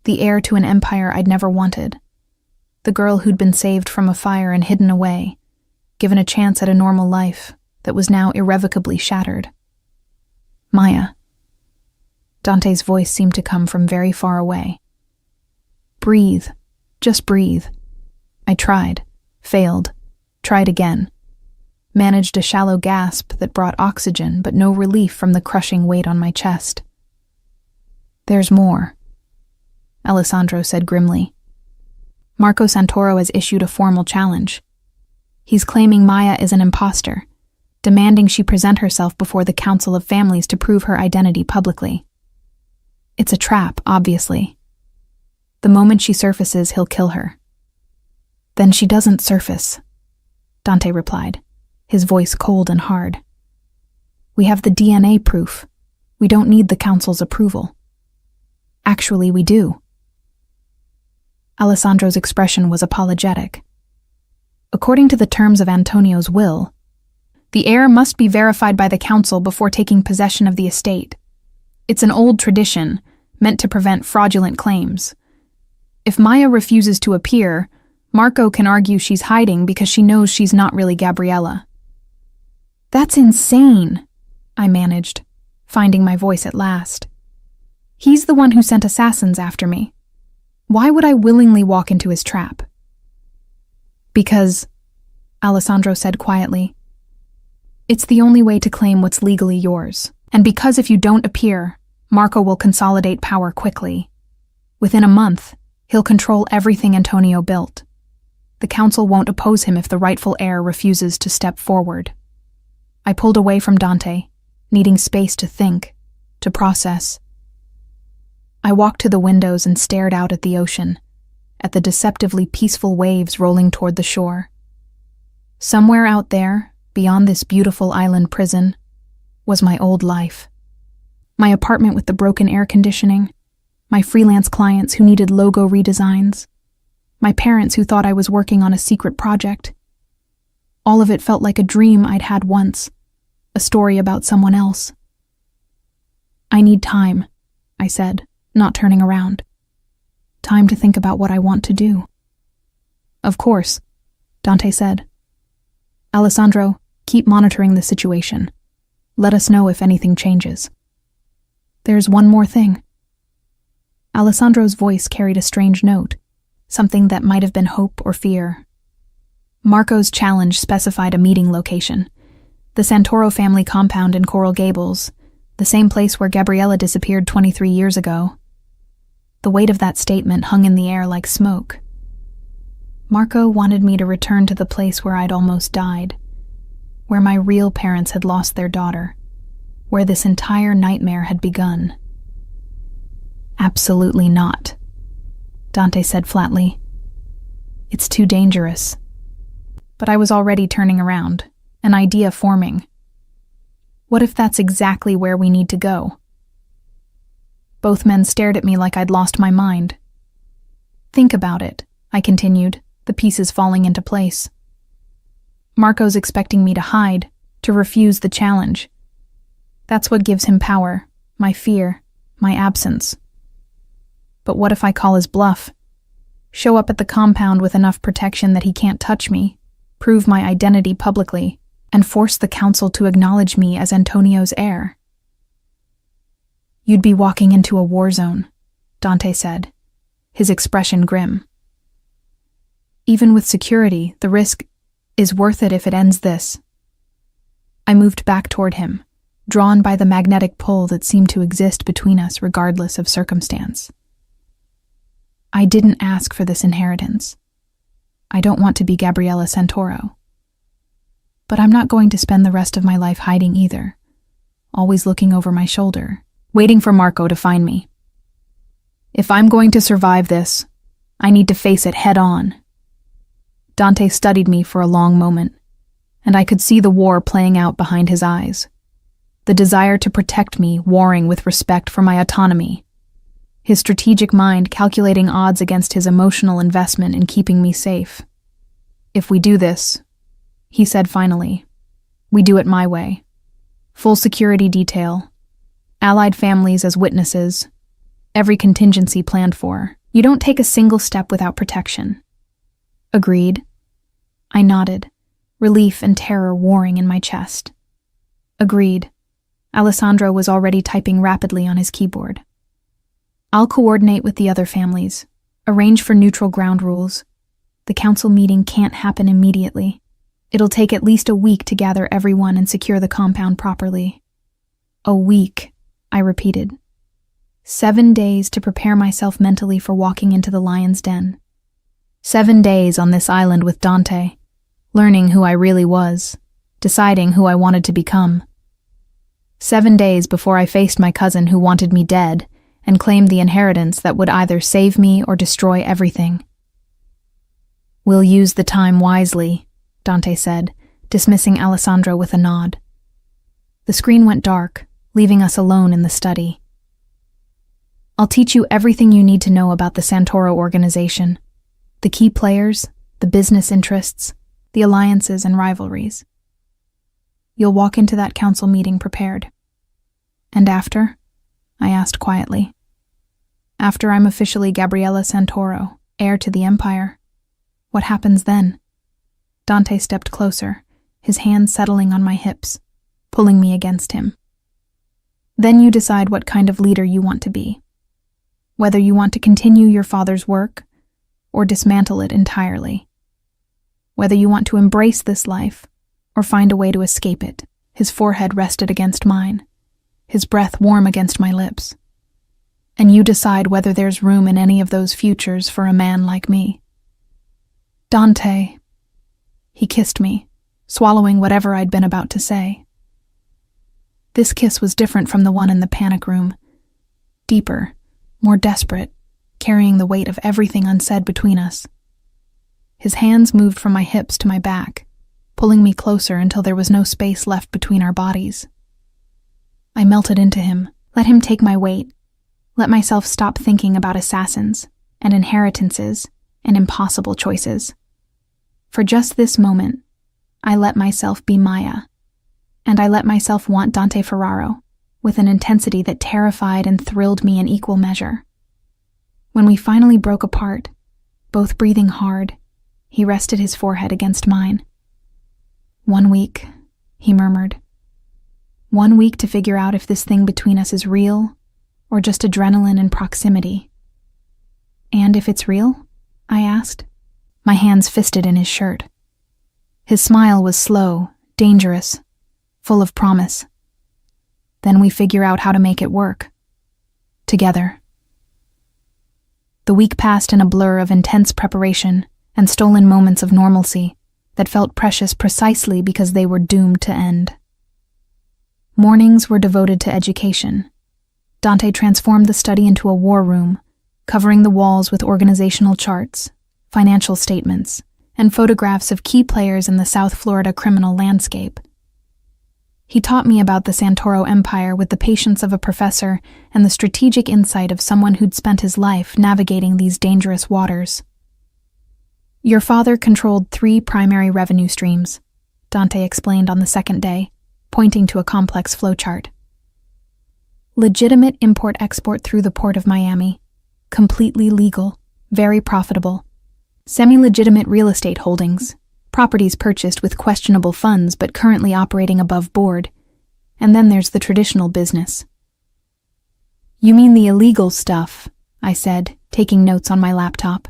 [SPEAKER 1] The heir to an empire I'd never wanted. The girl who'd been saved from a fire and hidden away, given a chance at a normal life that was now irrevocably shattered. "Maya." Dante's voice seemed to come from very far away. "Breathe. Just breathe." I tried, failed, tried again. Managed a shallow gasp that brought oxygen but no relief from the crushing weight on my chest. "There's more," Alessandro said grimly. "Marco Santoro has issued a formal challenge. He's claiming Maya is an imposter, demanding she present herself before the Council of Families to prove her identity publicly. It's a trap, obviously. The moment she surfaces, he'll kill her." "Then she doesn't surface," Dante replied, his voice cold and hard. "We have the DNA proof. We don't need the Council's approval." "Actually, we do." Alessandro's expression was apologetic. "According to the terms of Antonio's will, the heir must be verified by the Council before taking possession of the estate. It's an old tradition, meant to prevent fraudulent claims. If Maya refuses to appear, Marco can argue she's hiding because she knows she's not really Gabriella." "That's insane," I managed, finding my voice at last. "He's the one who sent assassins after me. Why would I willingly walk into his trap?" "Because," Alessandro said quietly, "it's the only way to claim what's legally yours. And because if you don't appear, Marco will consolidate power quickly. Within a month, he'll control everything Antonio built. The Council won't oppose him if the rightful heir refuses to step forward." I pulled away from Dante, needing space to think, to process. I walked to the windows and stared out at the ocean, at the deceptively peaceful waves rolling toward the shore. Somewhere out there, beyond this beautiful island prison, was my old life. My apartment with the broken air conditioning, my freelance clients who needed logo redesigns, my parents who thought I was working on a secret project. All of it felt like a dream I'd had once, a story about someone else. "I need time," I said, not turning around. "Time to think about what I want to do." "Of course," Dante said. "Alessandro, keep monitoring the situation. Let us know if anything changes." "There's one more thing." Alessandro's voice carried a strange note, something that might have been hope or fear. Marco's challenge specified a meeting location, the Santoro family compound in Coral Gables, the same place where Gabriella disappeared 23 years ago. The weight of that statement hung in the air like smoke. Marco wanted me to return to the place where I'd almost died, where my real parents had lost their daughter, where this entire nightmare had begun. "Absolutely not," Dante said flatly. "It's too dangerous." But I was already turning around, an idea forming. What if that's exactly where we need to go? Both men stared at me like I'd lost my mind. "Think about it," I continued, the pieces falling into place. "Marco's expecting me to hide, to refuse the challenge. That's what gives him power, my fear, my absence. But what if I call his bluff? Show up at the compound with enough protection that he can't touch me, prove my identity publicly, and force the Council to acknowledge me as Antonio's heir?" "You'd be walking into a war zone," Dante said, his expression grim. "Even with security, the risk is worth it if it ends this." I moved back toward him, drawn by the magnetic pull that seemed to exist between us regardless of circumstance. "I didn't ask for this inheritance. I don't want to be Gabriella Santoro. But I'm not going to spend the rest of my life hiding either, always looking over my shoulder, waiting for Marco to find me. If I'm going to survive this, I need to face it head on. Dante studied me for a long moment, and I could see the war playing out behind his eyes. The desire to protect me warring with respect for my autonomy. His strategic mind calculating odds against his emotional investment in keeping me safe. If we do this, he said finally, we do it my way. Full security detail. Allied families as witnesses. Every contingency planned for. You don't take a single step without protection. Agreed. I nodded, relief and terror warring in my chest. Agreed. Alessandro was already typing rapidly on his keyboard. I'll coordinate with the other families, arrange for neutral ground rules. The council meeting can't happen immediately. It'll take at least a week to gather everyone and secure the compound properly. A week, I repeated. 7 days to prepare myself mentally for walking into the lion's den. 7 days on this island with Dante, learning who I really was, deciding who I wanted to become. 7 days before I faced my cousin who wanted me dead and claimed the inheritance that would either save me or destroy everything. We'll use the time wisely, Dante said, dismissing Alessandro with a nod. The screen went dark, leaving us alone in the study. I'll teach you everything you need to know about the Santoro organization, the key players, the business interests, the alliances and rivalries. You'll walk into that council meeting prepared. And after? I asked quietly. After I'm officially Gabriella Santoro, heir to the Empire, what happens then? Dante stepped closer, his hands settling on my hips, pulling me against him. Then you decide what kind of leader you want to be. Whether you want to continue your father's work or dismantle it entirely. Whether you want to embrace this life or find a way to escape it. His forehead rested against mine, his breath warm against my lips. And you decide whether there's room in any of those futures for a man like me. Dante. He kissed me, swallowing whatever I'd been about to say. This kiss was different from the one in the panic room. Deeper, more desperate, carrying the weight of everything unsaid between us. His hands moved from my hips to my back, pulling me closer until there was no space left between our bodies. I melted into him, let him take my weight, let myself stop thinking about assassins and inheritances and impossible choices. For just this moment, I let myself be Maya, and I let myself want Dante Ferraro with an intensity that terrified and thrilled me in equal measure. When we finally broke apart, both breathing hard, he rested his forehead against mine. 1 week, he murmured. 1 week to figure out if this thing between us is real or just adrenaline and proximity. And if it's real? I asked, my hands fisted in his shirt. His smile was slow, dangerous, full of promise. Then we figure out how to make it work. Together. The week passed in a blur of intense preparation and stolen moments of normalcy that felt precious precisely because they were doomed to end. Mornings were devoted to education. Dante transformed the study into a war room, covering the walls with organizational charts, financial statements, and photographs of key players in the South Florida criminal landscape. He taught me about the Santoro Empire with the patience of a professor and the strategic insight of someone who'd spent his life navigating these dangerous waters. Your father controlled 3 primary revenue streams, Dante explained on the second day, pointing to a complex flowchart. Legitimate import-export through the port of Miami, completely legal, very profitable. Semi-legitimate real estate holdings, properties purchased with questionable funds but currently operating above board. And then there's the traditional business. You mean the illegal stuff, I said, taking notes on my laptop.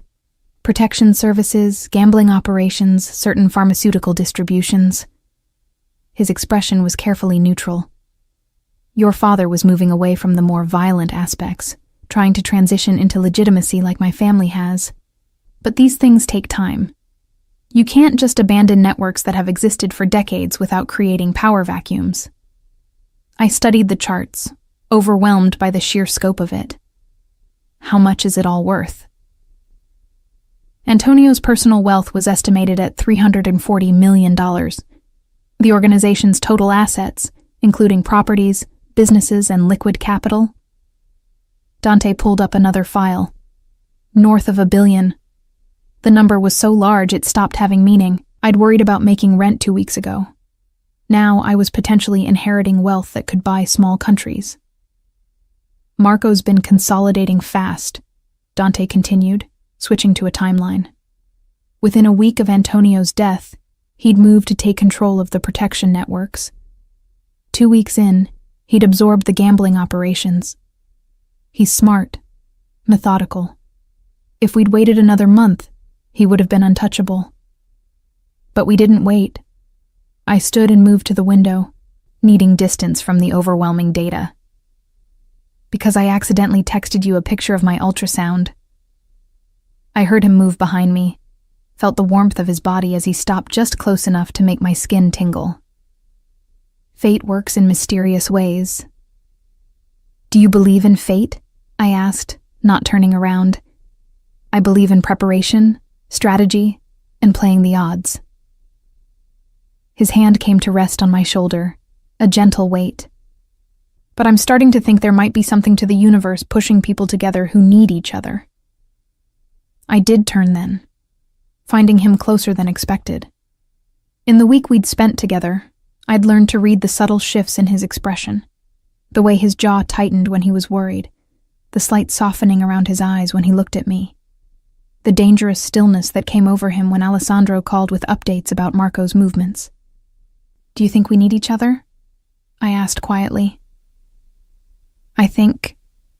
[SPEAKER 1] Protection services, gambling operations, certain pharmaceutical distributions. His expression was carefully neutral. Your father was moving away from the more violent aspects, trying to transition into legitimacy like my family has. But these things take time. You can't just abandon networks that have existed for decades without creating power vacuums. I studied the charts, overwhelmed by the sheer scope of it. How much is it all worth? Antonio's personal wealth was estimated at $340 million. The organization's total assets, including properties, businesses, and liquid capital. Dante pulled up another file. North of $1 billion. The number was so large it stopped having meaning. I'd worried about making rent 2 weeks ago. Now I was potentially inheriting wealth that could buy small countries. Marco's been consolidating fast, Dante continued, switching to a timeline. Within a week of Antonio's death, he'd moved to take control of the protection networks. 2 weeks in, he'd absorbed the gambling operations. He's smart, methodical. If we'd waited another month, he would have been untouchable. But we didn't wait. I stood and moved to the window, needing distance from the overwhelming data. Because I accidentally texted you a picture of my ultrasound. I heard him move behind me, felt the warmth of his body as he stopped just close enough to make my skin tingle. Fate works in mysterious ways. Do you believe in fate? I asked, not turning around. I believe in preparation, strategy, and playing the odds. His hand came to rest on my shoulder, a gentle weight. But I'm starting to think there might be something to the universe pushing people together who need each other. I did turn then, finding him closer than expected. In the week we'd spent together, I'd learned to read the subtle shifts in his expression, the way his jaw tightened when he was worried, the slight softening around his eyes when he looked at me, the dangerous stillness that came over him when Alessandro called with updates about Marco's movements. Do you think we need each other? I asked quietly. I think,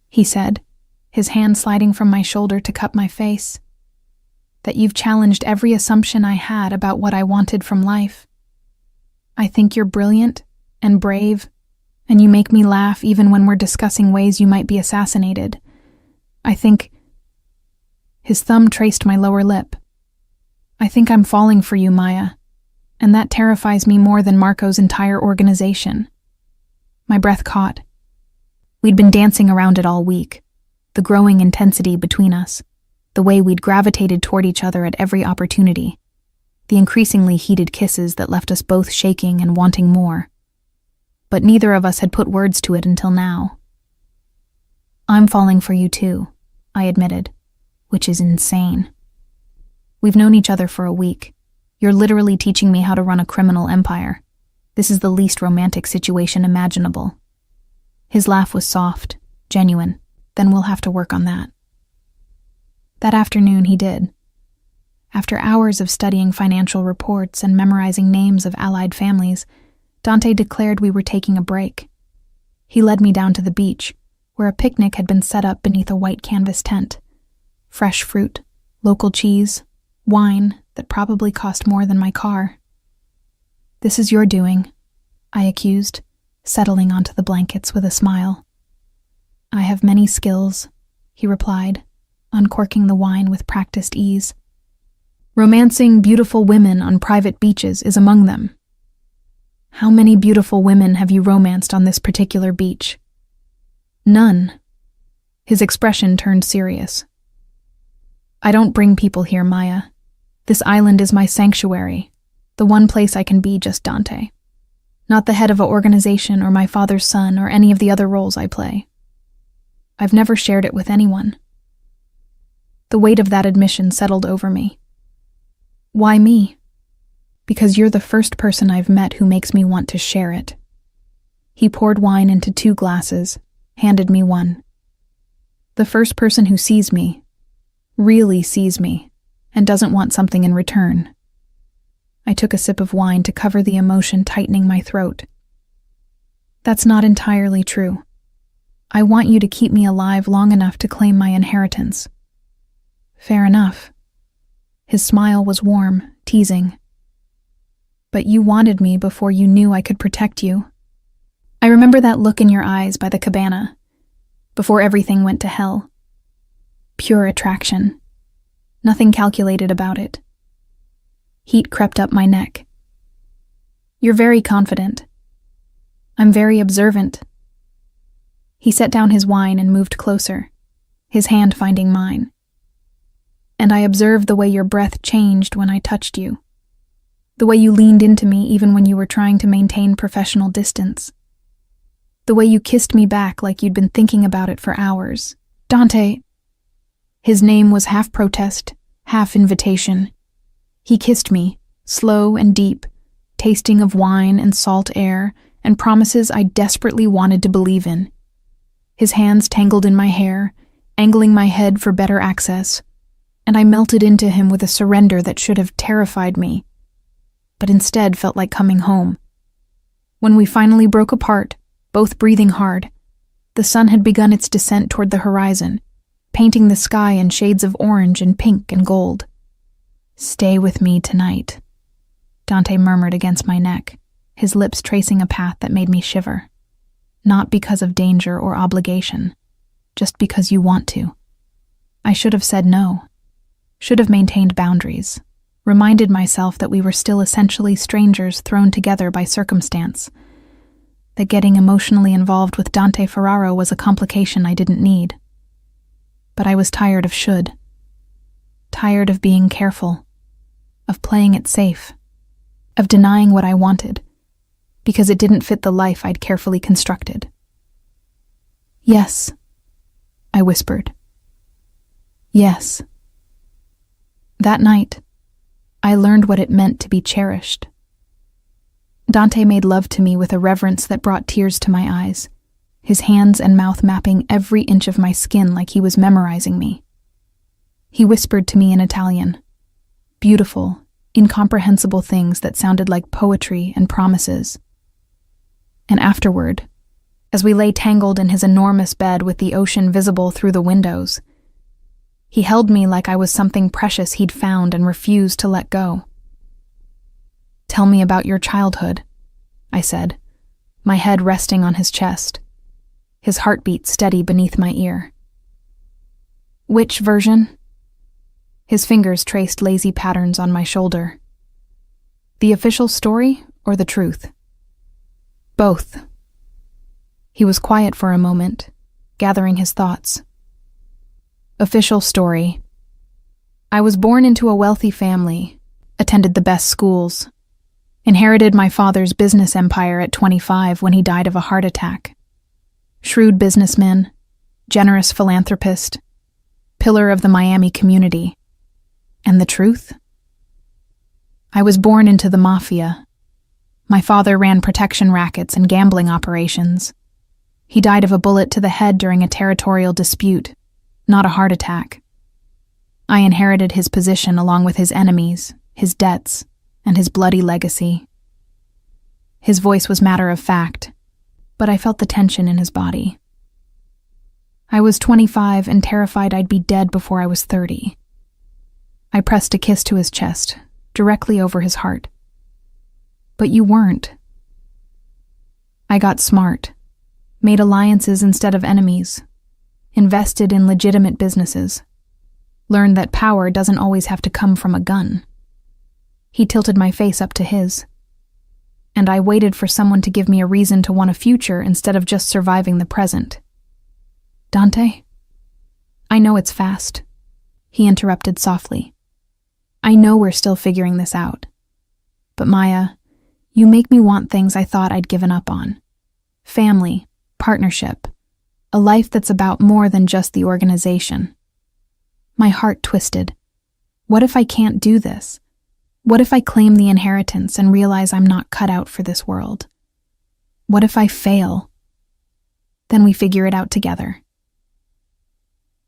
[SPEAKER 1] he said, his hand sliding from my shoulder to cup my face, that you've challenged every assumption I had about what I wanted from life. I think you're brilliant and brave, and you make me laugh even when we're discussing ways you might be assassinated. I think... His thumb traced my lower lip. I think I'm falling for you, Maya, and that terrifies me more than Marco's entire organization. My breath caught. We'd been dancing around it all week, the growing intensity between us, the way we'd gravitated toward each other at every opportunity, the increasingly heated kisses that left us both shaking and wanting more. But neither of us had put words to it until now. I'm falling for you too, I admitted, which is insane. We've known each other for a week. You're literally teaching me how to run a criminal empire. This is the least romantic situation imaginable. His laugh was soft, genuine. Then we'll have to work on that. That afternoon he did. After hours of studying financial reports and memorizing names of allied families, Dante declared we were taking a break. He led me down to the beach, where a picnic had been set up beneath a white canvas tent. Fresh fruit, local cheese, wine that probably cost more than my car. This is your doing, I accused, settling onto the blankets with a smile. I have many skills, he replied, uncorking the wine with practiced ease. Romancing beautiful women on private beaches is among them. How many beautiful women have you romanced on this particular beach? None. His expression turned serious. I don't bring people here, Maya. This island is my sanctuary, the one place I can be just Dante. Not the head of an organization or my father's son or any of the other roles I play. I've never shared it with anyone. The weight of that admission settled over me. Why me? Because you're the first person I've met who makes me want to share it. He poured wine into 2 glasses, handed me one. The first person who sees me, really sees me, and doesn't want something in return. I took a sip of wine to cover the emotion tightening my throat. That's not entirely true. I want you to keep me alive long enough to claim my inheritance. Fair enough. His smile was warm, teasing. But you wanted me before you knew I could protect you. I remember that look in your eyes by the cabana, before everything went to hell. Pure attraction. Nothing calculated about it. Heat crept up my neck. You're very confident. I'm very observant. He set down his wine and moved closer, his hand finding mine. And I observed the way your breath changed when I touched you. The way you leaned into me even when you were trying to maintain professional distance. The way you kissed me back like you'd been thinking about it for hours. Dante. His name was half protest, half invitation. He kissed me, slow and deep, tasting of wine and salt air and promises I desperately wanted to believe in. His hands tangled in my hair, angling my head for better access, and I melted into him with a surrender that should have terrified me, but instead felt like coming home. When we finally broke apart, both breathing hard, the sun had begun its descent toward the horizon, painting the sky in shades of orange and pink and gold. "Stay with me tonight," Dante murmured against my neck, his lips tracing a path that made me shiver. Not because of danger or obligation, just because you want to. I should have said no, should have maintained boundaries, reminded myself that we were still essentially strangers thrown together by circumstance, that getting emotionally involved with Dante Ferraro was a complication I didn't need. But I was tired of should. Tired of being careful, of playing it safe, of denying what I wanted, because it didn't fit the life I'd carefully constructed. "Yes," I whispered. "Yes." That night, I learned what it meant to be cherished. Dante made love to me with a reverence that brought tears to my eyes, his hands and mouth mapping every inch of my skin like he was memorizing me. He whispered to me in Italian, beautiful, incomprehensible things that sounded like poetry and promises. And afterward, as we lay tangled in his enormous bed with the ocean visible through the windows, he held me like I was something precious he'd found and refused to let go. "Tell me about your childhood," I said, my head resting on his chest, his heartbeat steady beneath my ear. "Which version?" His fingers traced lazy patterns on my shoulder. "The official story or the truth?" "Both." He was quiet for a moment, gathering his thoughts. "Official story. I was born into a wealthy family, attended the best schools, inherited my father's business empire at 25 when he died of a heart attack. Shrewd businessman, generous philanthropist, pillar of the Miami community. And the truth? I was born into the Mafia. My father ran protection rackets and gambling operations. He died of a bullet to the head during a territorial dispute, not a heart attack. I inherited his position along with his enemies, his debts, and his bloody legacy." His voice was matter of fact, but I felt the tension in his body. "I was 25 and terrified I'd be dead before I was 30. I pressed a kiss to his chest, directly over his heart. "But you weren't." "I got smart, made alliances instead of enemies, invested in legitimate businesses, learned that power doesn't always have to come from a gun." He tilted my face up to his. "And I waited for someone to give me a reason to want a future instead of just surviving the present." "Dante, I know it's fast," he interrupted softly. "I know we're still figuring this out. But Maya, you make me want things I thought I'd given up on. Family, partnership, a life that's about more than just the organization." My heart twisted. What if I can't do this? What if I claim the inheritance and realize I'm not cut out for this world? What if I fail? Then we figure it out together.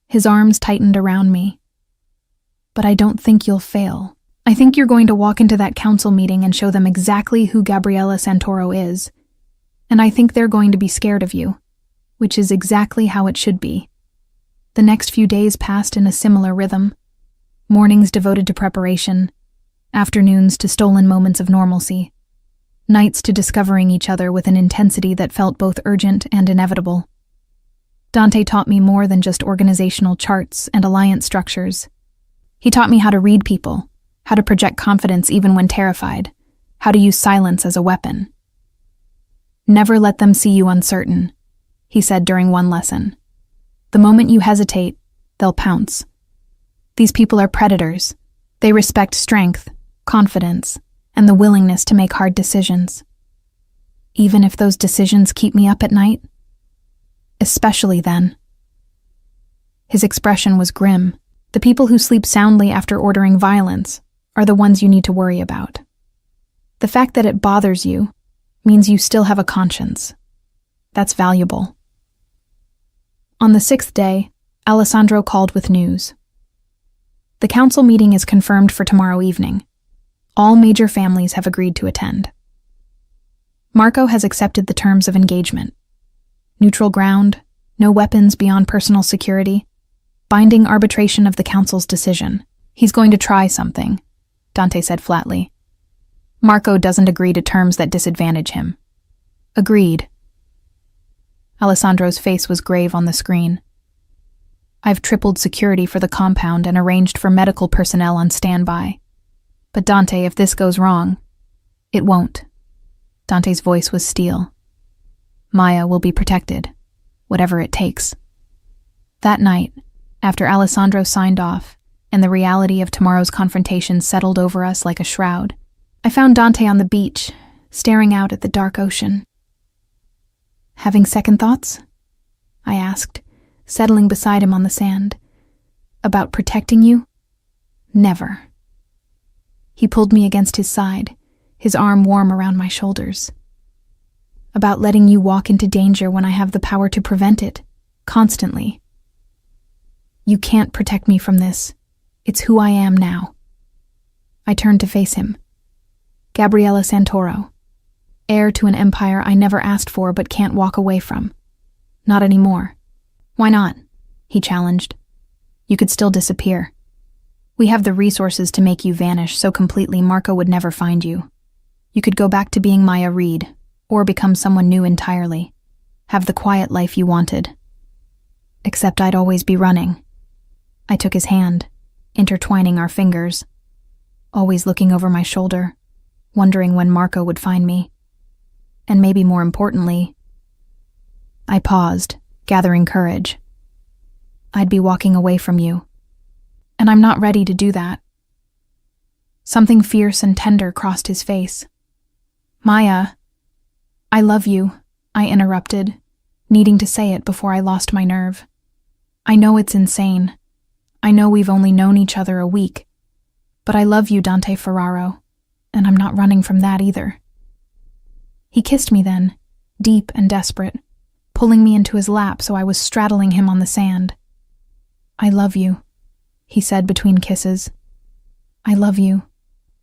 [SPEAKER 1] His arms tightened around me. "But I don't think you'll fail. I think you're going to walk into that council meeting and show them exactly who Gabriella Santoro is. And I think they're going to be scared of you, which is exactly how it should be." The next few days passed in a similar rhythm. Mornings devoted to preparation, afternoons to stolen moments of normalcy, nights to discovering each other with an intensity that felt both urgent and inevitable. Dante taught me more than just organizational charts and alliance structures. He taught me how to read people, how to project confidence even when terrified, how to use silence as a weapon. "Never let them see you uncertain," he said during one lesson. The moment you hesitate, they'll pounce. These people are predators. They respect strength, confidence, and the willingness to make hard decisions. Even if those decisions keep me up at night? Especially then. His expression was grim. The people who sleep soundly after ordering violence are the ones you need to worry about. The fact that it bothers you means you still have a conscience. That's valuable. On the 6th day, Alessandro called with news. The council meeting is confirmed for tomorrow evening. All major families have agreed to attend. Marco has accepted the terms of engagement. Neutral ground, no weapons beyond personal security, binding arbitration of the council's decision. He's going to try something, Dante said flatly. Marco doesn't agree to terms that disadvantage him. Agreed. Alessandro's face was grave on the screen. I've tripled security for the compound and arranged for medical personnel on standby. But Dante, if this goes wrong, it won't. Dante's voice was steel. Maya will be protected, whatever it takes. That night, after Alessandro signed off and the reality of tomorrow's confrontation settled over us like a shroud, I found Dante on the beach, staring out at the dark ocean. Having second thoughts? I asked, settling beside him on the sand. About protecting you? Never. He pulled me against his side, his arm warm around my shoulders. About letting you walk into danger when I have the power to prevent it, constantly. You can't protect me from this. It's who I am now. I turned to face him. Gabriella Santoro, heir to an empire I never asked for but can't walk away from. Not anymore. Why not? He challenged. You could still disappear. We have the resources to make you vanish so completely Marco would never find you. You could go back to being Maya Reed, or become someone new entirely. Have the quiet life you wanted. Except I'd always be running. I took his hand, intertwining our fingers, always looking over my shoulder, wondering when Marco would find me. And maybe more importantly, I paused, gathering courage. I'd be walking away from you, and I'm not ready to do that. Something fierce and tender crossed his face. Maya, I love you, I interrupted, needing to say it before I lost my nerve. I know it's insane. I know we've only known each other a week, but I love you, Dante Ferraro, and I'm not running from that either. He kissed me then, deep and desperate, pulling me into his lap so I was straddling him on the sand. I love you, he said between kisses. I love you,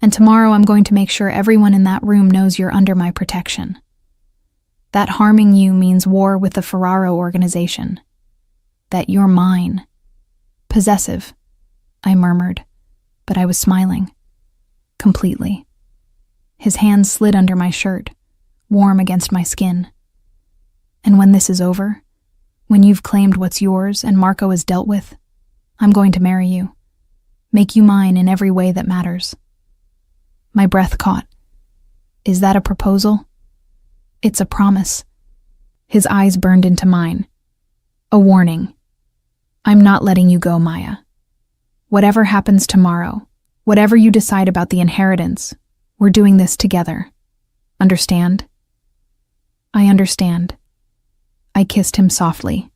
[SPEAKER 1] and tomorrow I'm going to make sure everyone in that room knows you're under my protection. That harming you means war with the Ferraro organization. That you're mine. Possessive, I murmured, but I was smiling. Completely. His hands slid under my shirt, warm against my skin. And when this is over, when you've claimed what's yours and Marco is dealt with, I'm going to marry you. Make you mine in every way that matters. My breath caught. Is that a proposal? It's a promise. His eyes burned into mine. A warning. I'm not letting you go, Maya. Whatever happens tomorrow, whatever you decide about the inheritance, we're doing this together. Understand? I understand. I kissed him softly.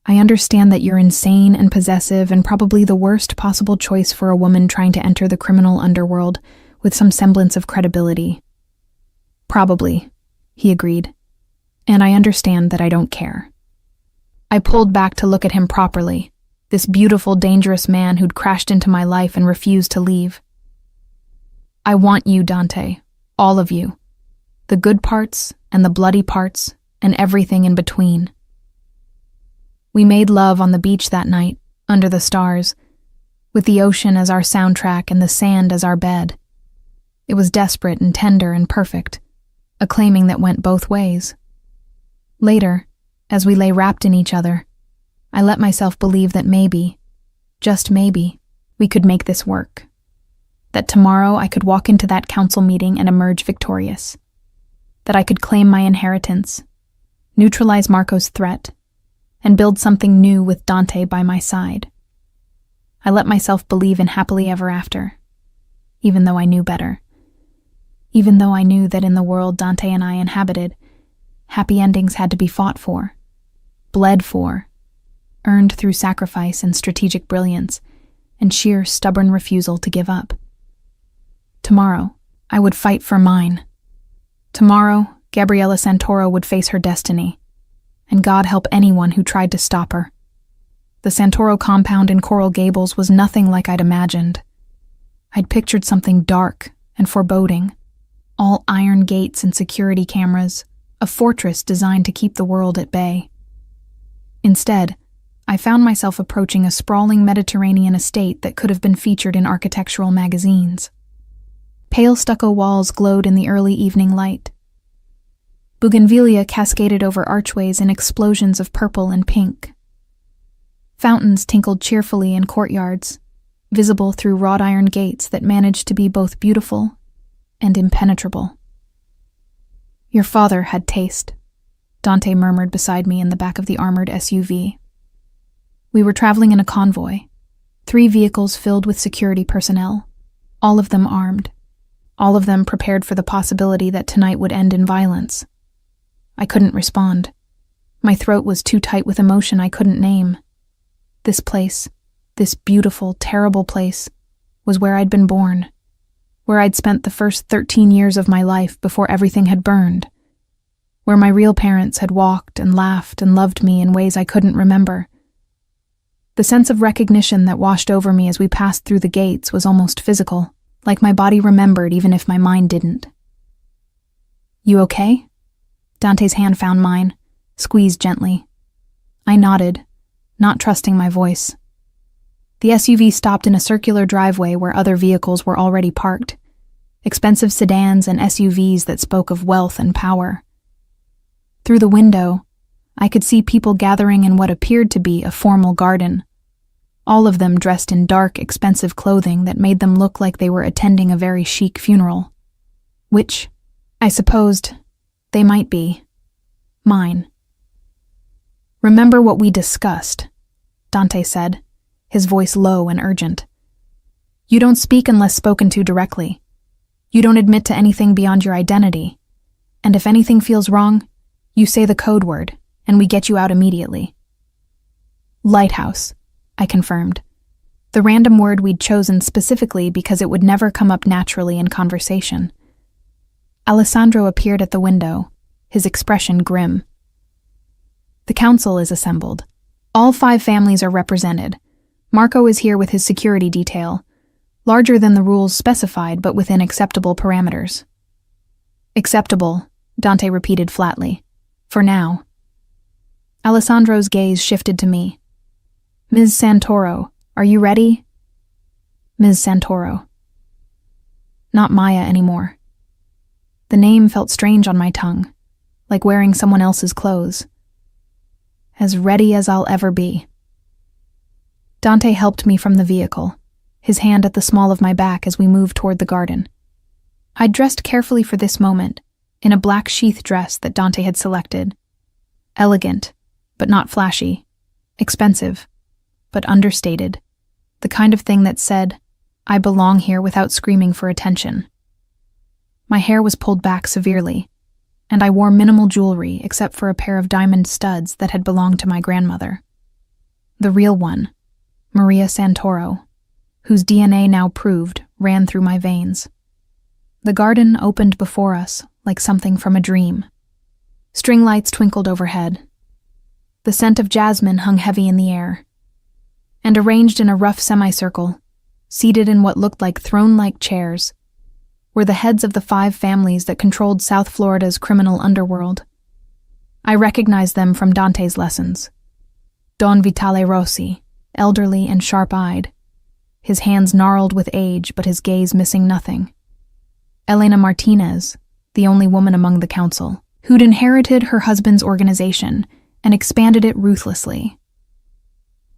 [SPEAKER 1] I understand that you're insane and possessive and probably the worst possible choice for a woman trying to enter the criminal underworld with some semblance of credibility. Probably, he agreed. And I understand that I don't care. I pulled back to look at him properly, this beautiful, dangerous man who'd crashed into my life and refused to leave. I want you, Dante, all of you. The good parts and the bloody parts and everything in between. We made love on the beach that night, under the stars, with the ocean as our soundtrack and the sand as our bed. It was desperate and tender and perfect, a claiming that went both ways. Later, as we lay wrapped in each other, I let myself believe that maybe, just maybe, we could make this work. That tomorrow I could walk into that council meeting and emerge victorious. That I could claim my inheritance. neutralize Marco's threat, and build something new with Dante by my side. I let myself believe in happily ever after, even though I knew better. Even though I knew that in the world Dante and I inhabited, happy endings had to be fought for, bled for, earned through sacrifice and strategic brilliance, and sheer stubborn refusal to give up. Tomorrow, I would fight for mine. Tomorrow, Gabriella Santoro would face her destiny, and God help anyone who tried to stop her. The Santoro compound in Coral Gables was nothing like I'd imagined. I'd pictured something dark and foreboding, all iron gates and security cameras, a fortress designed to keep the world at bay. Instead, I found myself approaching a sprawling Mediterranean estate that could have been featured in architectural magazines. Pale stucco walls glowed in the early evening light. Bougainvillea cascaded over archways in explosions of purple and pink. Fountains tinkled cheerfully in courtyards, visible through wrought iron gates that managed to be both beautiful and impenetrable. Your father had taste, Dante murmured beside me in the back of the armored SUV. We were traveling in a convoy, 3 vehicles filled with security personnel, all of them armed, all of them prepared for the possibility that tonight would end in violence. I couldn't respond. My throat was too tight with emotion I couldn't name. This place, this beautiful, terrible place, was where I'd been born, where I'd spent the first 13 years of my life before everything had burned, where my real parents had walked and laughed and loved me in ways I couldn't remember. The sense of recognition that washed over me as we passed through the gates was almost physical, like my body remembered even if my mind didn't. You okay? Dante's hand found mine, squeezed gently. I nodded, not trusting my voice. The SUV stopped in a circular driveway where other vehicles were already parked, expensive sedans and SUVs that spoke of wealth and power. Through the window, I could see people gathering in what appeared to be a formal garden, all of them dressed in dark, expensive clothing that made them look like they were attending a very chic funeral, which, I supposed, they might be. Mine. Remember what we discussed, Dante said, his voice low and urgent. You don't speak unless spoken to directly. You don't admit to anything beyond your identity. And if anything feels wrong, you say the code word, and we get you out immediately. Lighthouse, I confirmed. The random word we'd chosen specifically because it would never come up naturally in conversation. Alessandro appeared at the window, his expression grim. The council is assembled. All 5 families are represented. Marco is here with his security detail, larger than the rules specified but within acceptable parameters. Acceptable, Dante repeated flatly. For now. Alessandro's gaze shifted to me. Ms. Santoro, are you ready? Ms. Santoro. Not Maya anymore. The name felt strange on my tongue, like wearing someone else's clothes. As ready as I'll ever be. Dante helped me from the vehicle, his hand at the small of my back as we moved toward the garden. I'd dressed carefully for this moment, in a black sheath dress that Dante had selected. Elegant, but not flashy. Expensive, but understated. The kind of thing that said, I belong here without screaming for attention. My hair was pulled back severely, and I wore minimal jewelry except for a pair of diamond studs that had belonged to my grandmother. The real one, Maria Santoro, whose DNA now proved ran through my veins. The garden opened before us like something from a dream. String lights twinkled overhead. The scent of jasmine hung heavy in the air. And arranged in a rough semicircle, seated in what looked like throne-like chairs, were the heads of the 5 families that controlled South Florida's criminal underworld. I recognized them from Dante's lessons. Don Vitale Rossi, elderly and sharp-eyed, his hands gnarled with age but his gaze missing nothing. Elena Martinez, the only woman among the council, who'd inherited her husband's organization and expanded it ruthlessly.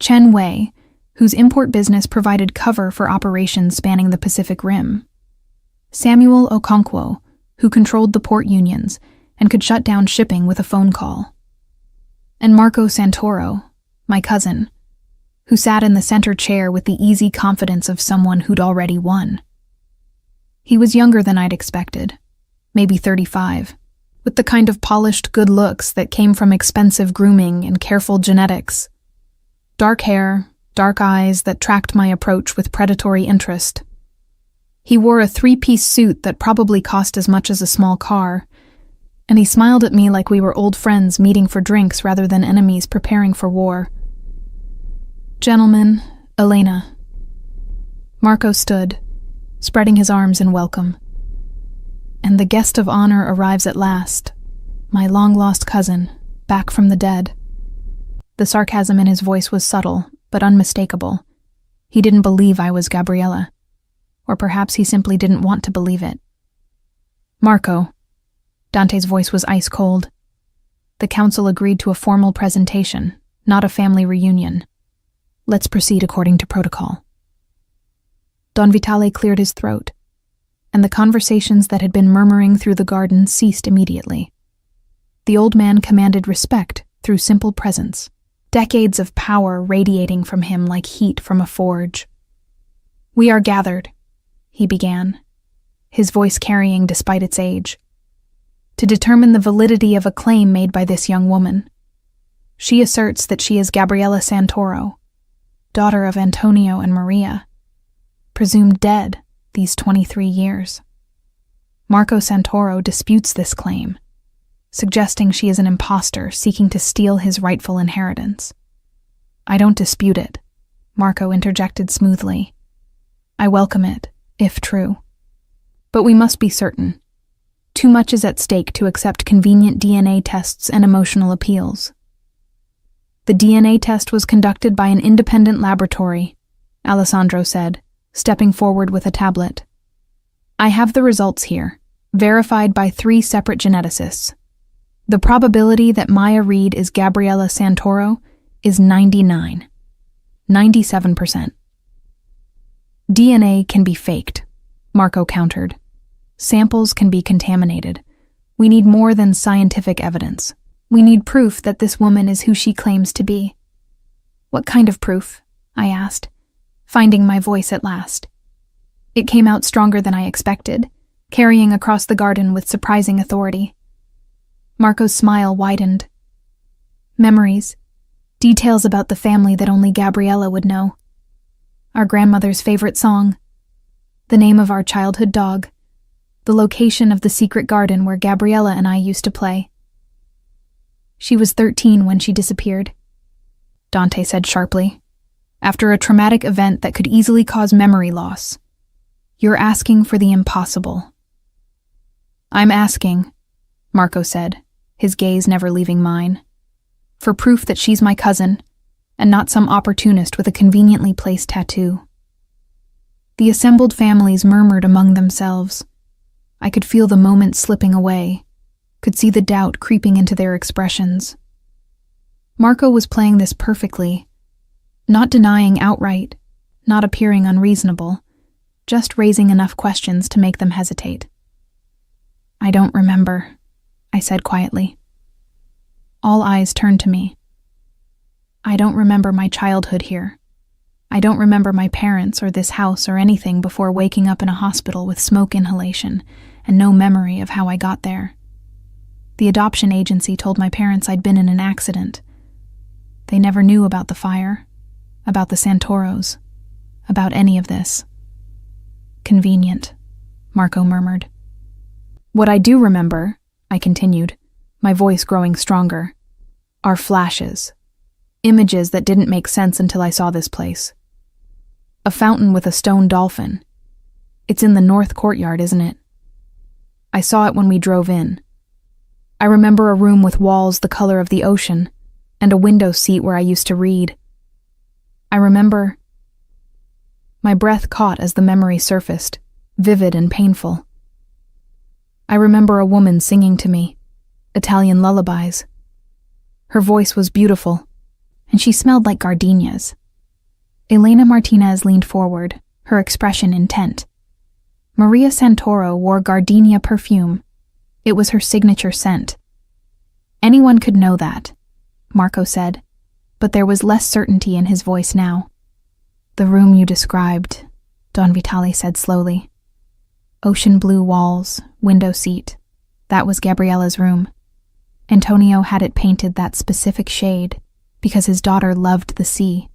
[SPEAKER 1] Chen Wei, whose import business provided cover for operations spanning the Pacific Rim. Samuel Okonkwo, who controlled the port unions and could shut down shipping with a phone call. and Marco Santoro, my cousin, who sat in the center chair with the easy confidence of someone who'd already won. He was younger than I'd expected, maybe 35, with the kind of polished good looks that came from expensive grooming and careful genetics. Dark hair, dark eyes that tracked my approach with predatory interest. He wore a 3-piece suit that probably cost as much as a small car, and he smiled at me like we were old friends meeting for drinks rather than enemies preparing for war. "Gentlemen, Elena." Marco stood, spreading his arms in welcome. "And the guest of honor arrives at last, my long-lost cousin, back from the dead." The sarcasm in his voice was subtle, but unmistakable. He didn't believe I was Gabriella. Or perhaps he simply didn't want to believe it. "Marco." Dante's voice was ice-cold. "The council agreed to a formal presentation, not a family reunion. Let's proceed according to protocol." Don Vitale cleared his throat, and the conversations that had been murmuring through the garden ceased immediately. The old man commanded respect through simple presence, decades of power radiating from him like heat from a forge. "We are gathered," he began, his voice carrying despite its age, "to determine the validity of a claim made by this young woman. She asserts that she is Gabriella Santoro, daughter of Antonio and Maria, presumed dead these 23 years. Marco Santoro disputes this claim, suggesting she is an imposter seeking to steal his rightful inheritance. I don't dispute it," Marco interjected smoothly. "I welcome it, if true. But we must be certain. Too much is at stake to accept convenient DNA tests and emotional appeals." "The DNA test was conducted by an independent laboratory," Alessandro said, stepping forward with a tablet. "I have the results here, verified by 3 separate geneticists. The probability that Maya Reed is Gabriella Santoro is 97%. "DNA can be faked," Marco countered. "Samples can be contaminated. We need more than scientific evidence. We need proof that this woman is who she claims to be." "What kind of proof?" I asked, finding my voice at last. It came out stronger than I expected, carrying across the garden with surprising authority. Marco's smile widened. "Memories. Details about the family that only Gabriella would know. Our grandmother's favorite song. The name of our childhood dog. The location of the secret garden where Gabriella and I used to play." "She was 13 when she disappeared," Dante said sharply, "after a traumatic event that could easily cause memory loss. You're asking for the impossible." "I'm asking," Marco said, his gaze never leaving mine, "for proof that she's my cousin, and not some opportunist with a conveniently placed tattoo." The assembled families murmured among themselves. I could feel the moment slipping away, could see the doubt creeping into their expressions. Marco was playing this perfectly, not denying outright, not appearing unreasonable, just raising enough questions to make them hesitate. "I don't remember," I said quietly. All eyes turned to me. "I don't remember my childhood here. I don't remember my parents or this house or anything before waking up in a hospital with smoke inhalation and no memory of how I got there. The adoption agency told my parents I'd been in an accident. They never knew about the fire, about the Santoros, about any of this." "Convenient," Marco murmured. "What I do remember," I continued, my voice growing stronger, "are flashes. Images that didn't make sense until I saw this place. A fountain with a stone dolphin. It's in the north courtyard, isn't it? I saw it when we drove in. I remember a room with walls the color of the ocean, and a window seat where I used to read. I remember..." My breath caught as the memory surfaced, vivid and painful. "I remember a woman singing to me, Italian lullabies. Her voice was beautiful, and she smelled like gardenias." Elena Martinez leaned forward, her expression intent. Maria Santoro wore gardenia perfume. It was her signature scent. Anyone could know that. Marco said, but there was less certainty in his voice now. The room you described, Don Vitale said slowly. Ocean blue walls, window seat. That was Gabriella's room. Antonio had it painted that specific shade because his daughter loved the sea.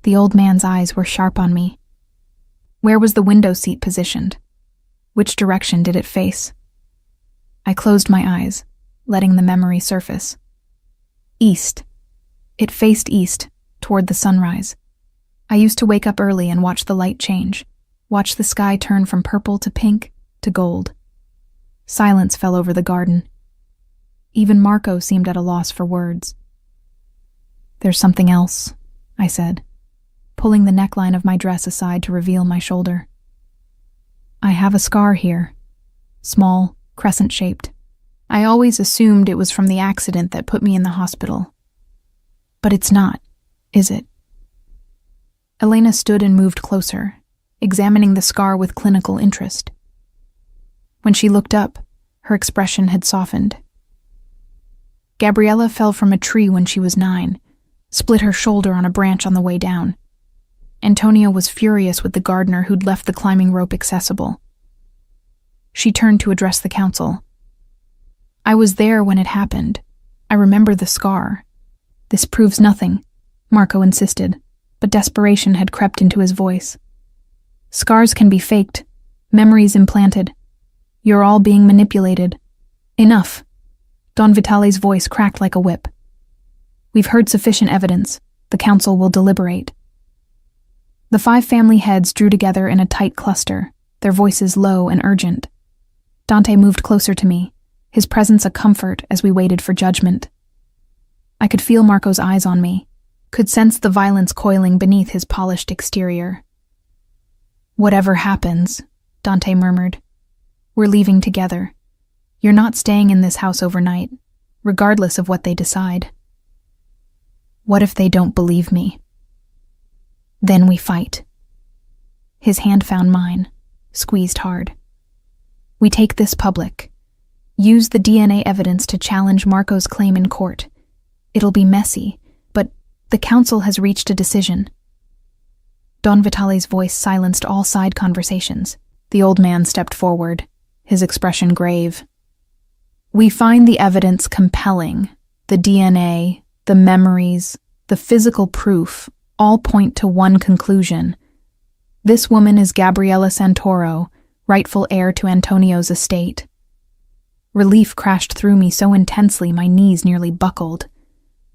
[SPEAKER 1] The old man's eyes were sharp on me. Where was the window seat positioned? Which direction did it face? I closed my eyes, letting the memory surface. East. It faced east, toward the sunrise. I used to wake up early and watch the light change, watch the sky turn from purple to pink to gold. Silence fell over the garden. Even Marco seemed at a loss for words. There's something else, I said, pulling the neckline of my dress aside to reveal my shoulder. I have a scar here, small, crescent-shaped. I always assumed it was from the accident that put me in the hospital. But it's not, is it? Elena stood and moved closer, examining the scar with clinical interest. When she looked up, her expression had softened. Gabriella fell from a tree when she was 9, split her shoulder on a branch on the way down. Antonio was furious with the gardener who'd left the climbing rope accessible. She turned to address the council. I was there when it happened. I remember the scar. This proves nothing, Marco insisted, but desperation had crept into his voice. Scars can be faked, memories implanted. You're all being manipulated. Enough. Don Vitale's voice cracked like a whip. We've heard sufficient evidence. The council will deliberate. The 5 family heads drew together in a tight cluster, their voices low and urgent. Dante moved closer to me, his presence a comfort as we waited for judgment. I could feel Marco's eyes on me, could sense the violence coiling beneath his polished exterior. Whatever happens, Dante murmured, we're leaving together. You're not staying in this house overnight, regardless of what they decide. What if they don't believe me? Then we fight. His hand found mine, squeezed hard. We take this public. Use the DNA evidence to challenge Marco's claim in court. It'll be messy, but the council has reached a decision. Don Vitale's voice silenced all side conversations. The old man stepped forward, his expression grave. We find the evidence compelling. The DNA, the memories, the physical proof all point to one conclusion. This woman is Gabriella Santoro, rightful heir to Antonio's estate. Relief crashed through me so intensely my knees nearly buckled.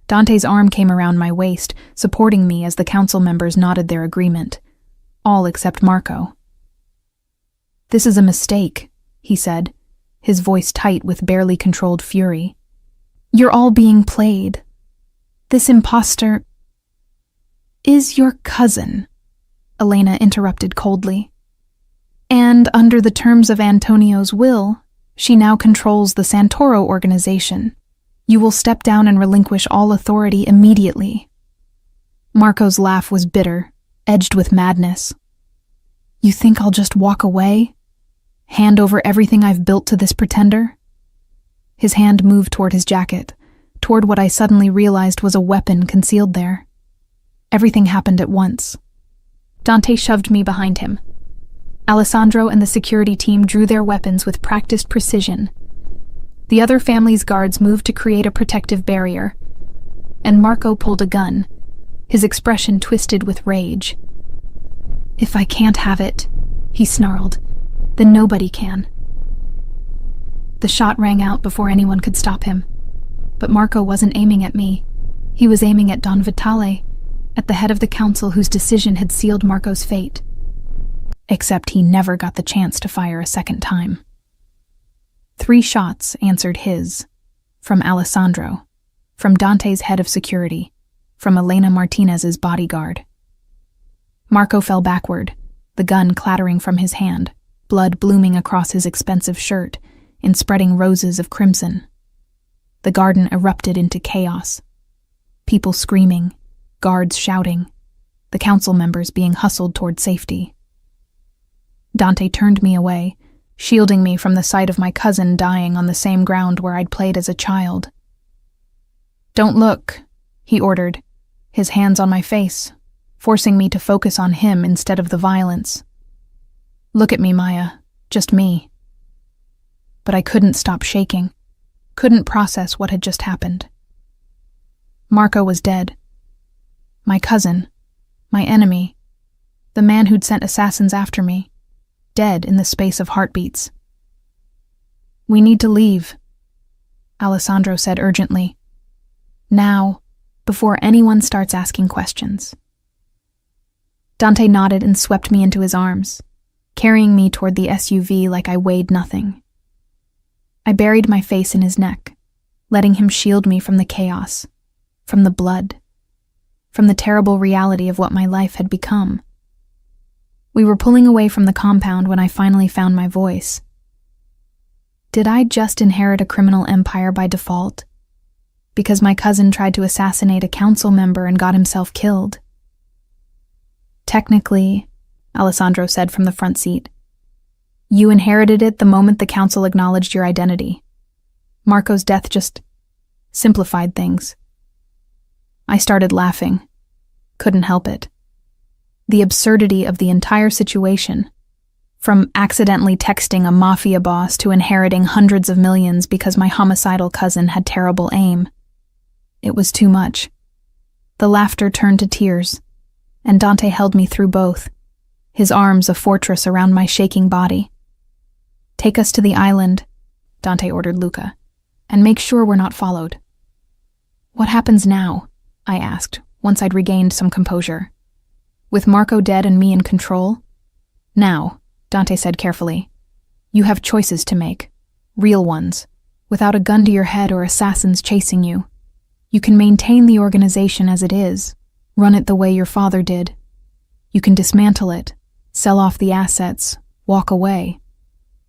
[SPEAKER 1] Dante's arm came around my waist, supporting me as the council members nodded their agreement. All except Marco. This is a mistake, he said, his voice tight with barely controlled fury. You're all being played. This imposter is your cousin, Elena interrupted coldly. And under the terms of Antonio's will, she now controls the Santoro organization. You will step down and relinquish all authority immediately. Marco's laugh was bitter, edged with madness. You think I'll just walk away? Hand over everything I've built to this pretender? His hand moved toward his jacket, toward what I suddenly realized was a weapon concealed there. Everything happened at once. Dante shoved me behind him. Alessandro and the security team drew their weapons with practiced precision. The other family's guards moved to create a protective barrier, and Marco pulled a gun, his expression twisted with rage. If I can't have it, he snarled, then nobody can. The shot rang out before anyone could stop him, but Marco wasn't aiming at me. He was aiming at Don Vitale, at the head of the council whose decision had sealed Marco's fate. Except he never got the chance to fire a second time. 3 shots answered his, from Alessandro, from Dante's head of security, from Elena Martinez's bodyguard. Marco fell backward, the gun clattering from his hand, blood blooming across his expensive shirt in spreading roses of crimson. The garden erupted into chaos. People screaming, guards shouting, the council members being hustled toward safety. Dante turned me away, shielding me from the sight of my cousin dying on the same ground where I'd played as a child. Don't look, he ordered, his hands on my face, forcing me to focus on him instead of the violence. Look at me, Maya, just me. But I couldn't stop shaking, couldn't process what had just happened. Marco was dead. My cousin, my enemy, the man who'd sent assassins after me, dead in the space of heartbeats. We need to leave, Alessandro said urgently. Now, before anyone starts asking questions. Dante nodded and swept me into his arms, carrying me toward the SUV like I weighed nothing. I buried my face in his neck, letting him shield me from the chaos, from the blood, from the terrible reality of what my life had become. We were pulling away from the compound when I finally found my voice. Did I just inherit a criminal empire by default? Because my cousin tried to assassinate a council member and got himself killed? Technically, Alessandro said from the front seat, you inherited it the moment the council acknowledged your identity. Marco's death just simplified things. I started laughing. Couldn't help it. The absurdity of the entire situation, from accidentally texting a Mafia boss to inheriting hundreds of millions because my homicidal cousin had terrible aim. It was too much. The laughter turned to tears, and Dante held me through both, his arms a fortress around my shaking body. Take us to the island, Dante ordered Luca, and make sure we're not followed. What happens now? I asked, once I'd regained some composure. With Marco dead and me in control? Now, Dante said carefully, you have choices to make, real ones, without a gun to your head or assassins chasing you. You can maintain the organization as it is, run it the way your father did. You can dismantle it, sell off the assets, walk away.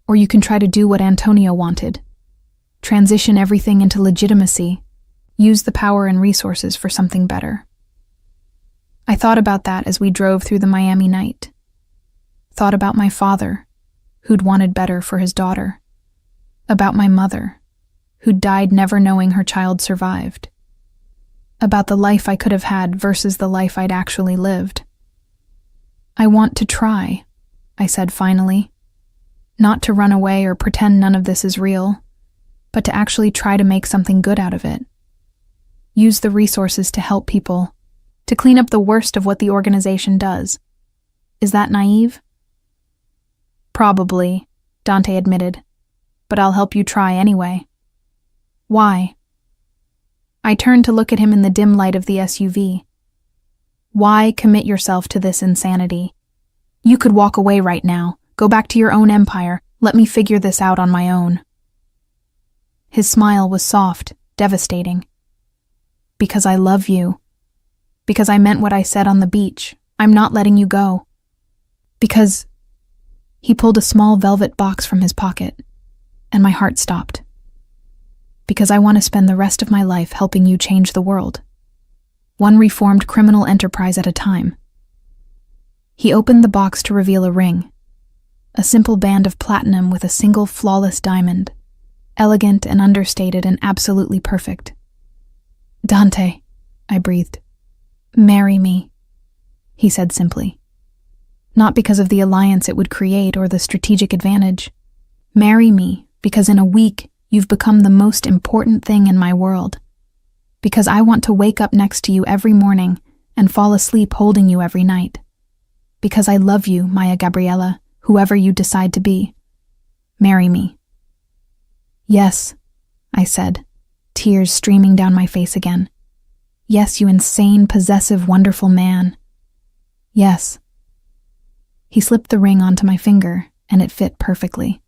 [SPEAKER 1] Or you can try to do what Antonio wanted. Transition everything into legitimacy, use the power and resources for something better. I thought about that as we drove through the Miami night. Thought about my father, who'd wanted better for his daughter. About my mother, who'd died never knowing her child survived. About the life I could have had versus the life I'd actually lived. I want to try, I said finally. Not to run away or pretend none of this is real, but to actually try to make something good out of it. Use the resources to help people, to clean up the worst of what the organization does. Is that naive? Probably, Dante admitted, but I'll help you try anyway. Why? I turned to look at him in the dim light of the SUV. Why commit yourself to this insanity? You could walk away right now, go back to your own empire, let me figure this out on my own. His smile was soft, devastating. Because I love you. Because I meant what I said on the beach. I'm not letting you go. Because... He pulled a small velvet box from his pocket, and my heart stopped. Because I want to spend the rest of my life helping you change the world. One reformed criminal enterprise at a time. He opened the box to reveal a ring. A simple band of platinum with a single flawless diamond. Elegant and understated and absolutely perfect. Dante, I breathed. Marry me, he said simply. Not because of the alliance it would create or the strategic advantage. Marry me because in a week you've become the most important thing in my world. Because I want to wake up next to you every morning and fall asleep holding you every night. Because I love you, Maya Gabriella, whoever you decide to be. Marry me. Yes, I said, tears streaming down my face again. Yes, you insane, possessive, wonderful man. Yes. He slipped the ring onto my finger, and it fit perfectly.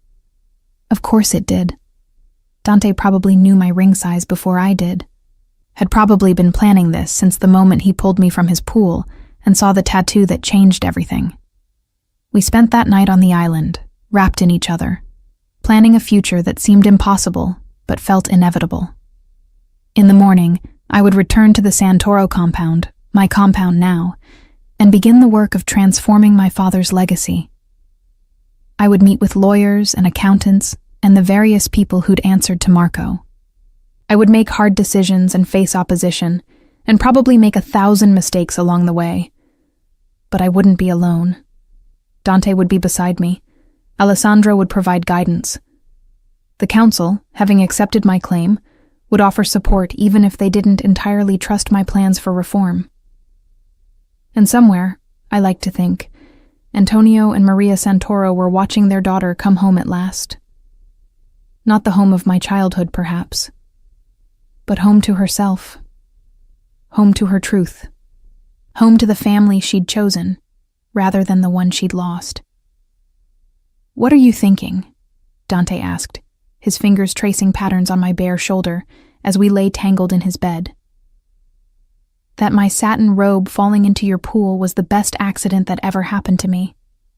[SPEAKER 1] Of course it did. Dante probably knew my ring size before I did. Had probably been planning this since the moment he pulled me from his pool and saw the tattoo that changed everything. We spent that night on the island, wrapped in each other, planning a future that seemed impossible but felt inevitable. In the morning, I would return to the Santoro compound, my compound now, and begin the work of transforming my father's legacy. I would meet with lawyers and accountants and the various people who'd answered to Marco. I would make hard decisions and face opposition, and probably make 1,000 mistakes along the way. But I wouldn't be alone. Dante would be beside me. Alessandro would provide guidance. The council, having accepted my claim, would offer support even if they didn't entirely trust my plans for reform. And somewhere, I like to think, Antonio and Maria Santoro were watching their daughter come home at last. Not the home of my childhood, perhaps, but home to herself, home to her truth, home to the family she'd chosen, rather than the one she'd lost. "What are you thinking?" Dante asked, his fingers tracing patterns on my bare shoulder as we lay tangled in his bed. "That my satin robe falling into your pool was the best accident that ever happened to me,"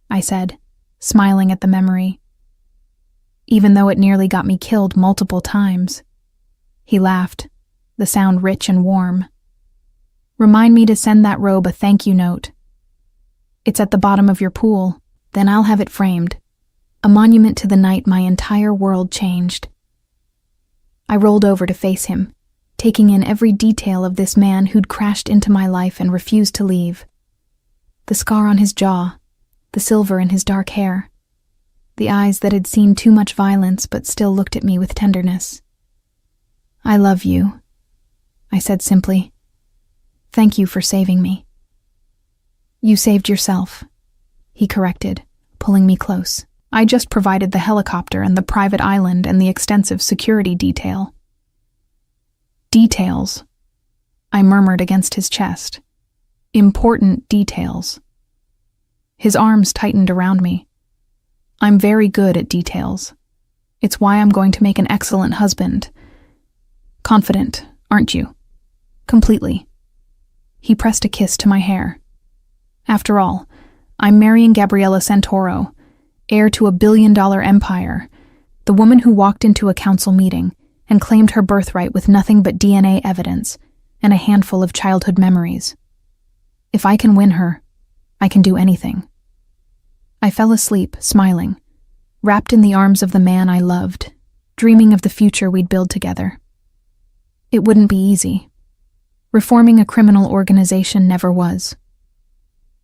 [SPEAKER 1] I said, smiling at the memory. "Even though it nearly got me killed multiple times." He laughed, the sound rich and warm. "Remind me to send that robe a thank you note. It's at the bottom of your pool, then I'll have it framed. A monument to the night my entire world changed." I rolled over to face him, taking in every detail of this man who'd crashed into my life and refused to leave. The scar on his jaw, the silver in his dark hair, the eyes that had seen too much violence but still looked at me with tenderness. "I love you," I said simply. "Thank you for saving me." "You saved yourself," he corrected, pulling me close. "I just provided the helicopter and the private island and the extensive security detail." "Details," I murmured against his chest. "Important details." His arms tightened around me. "I'm very good at details. It's why I'm going to make an excellent husband. Confident, aren't you?" "Completely." He pressed a kiss to my hair. "After all, I'm marrying Gabriella Santoro, heir to a billion-dollar empire, the woman who walked into a council meeting and claimed her birthright with nothing but DNA evidence and a handful of childhood memories. If I can win her, I can do anything." I fell asleep, smiling, wrapped in the arms of the man I loved, dreaming of the future we'd build together. It wouldn't be easy. Reforming a criminal organization never was.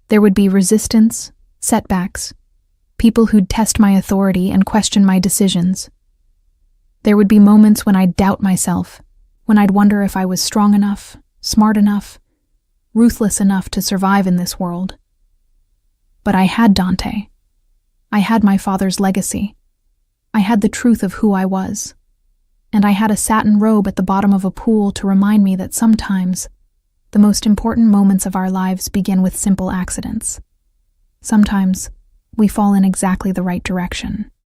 [SPEAKER 1] There would be resistance, setbacks, people who'd test my authority and question my decisions. There would be moments when I'd doubt myself, when I'd wonder if I was strong enough, smart enough, ruthless enough to survive in this world. But I had Dante. I had my father's legacy. I had the truth of who I was. And I had a satin robe at the bottom of a pool to remind me that sometimes the most important moments of our lives begin with simple accidents. Sometimes we fall in exactly the right direction.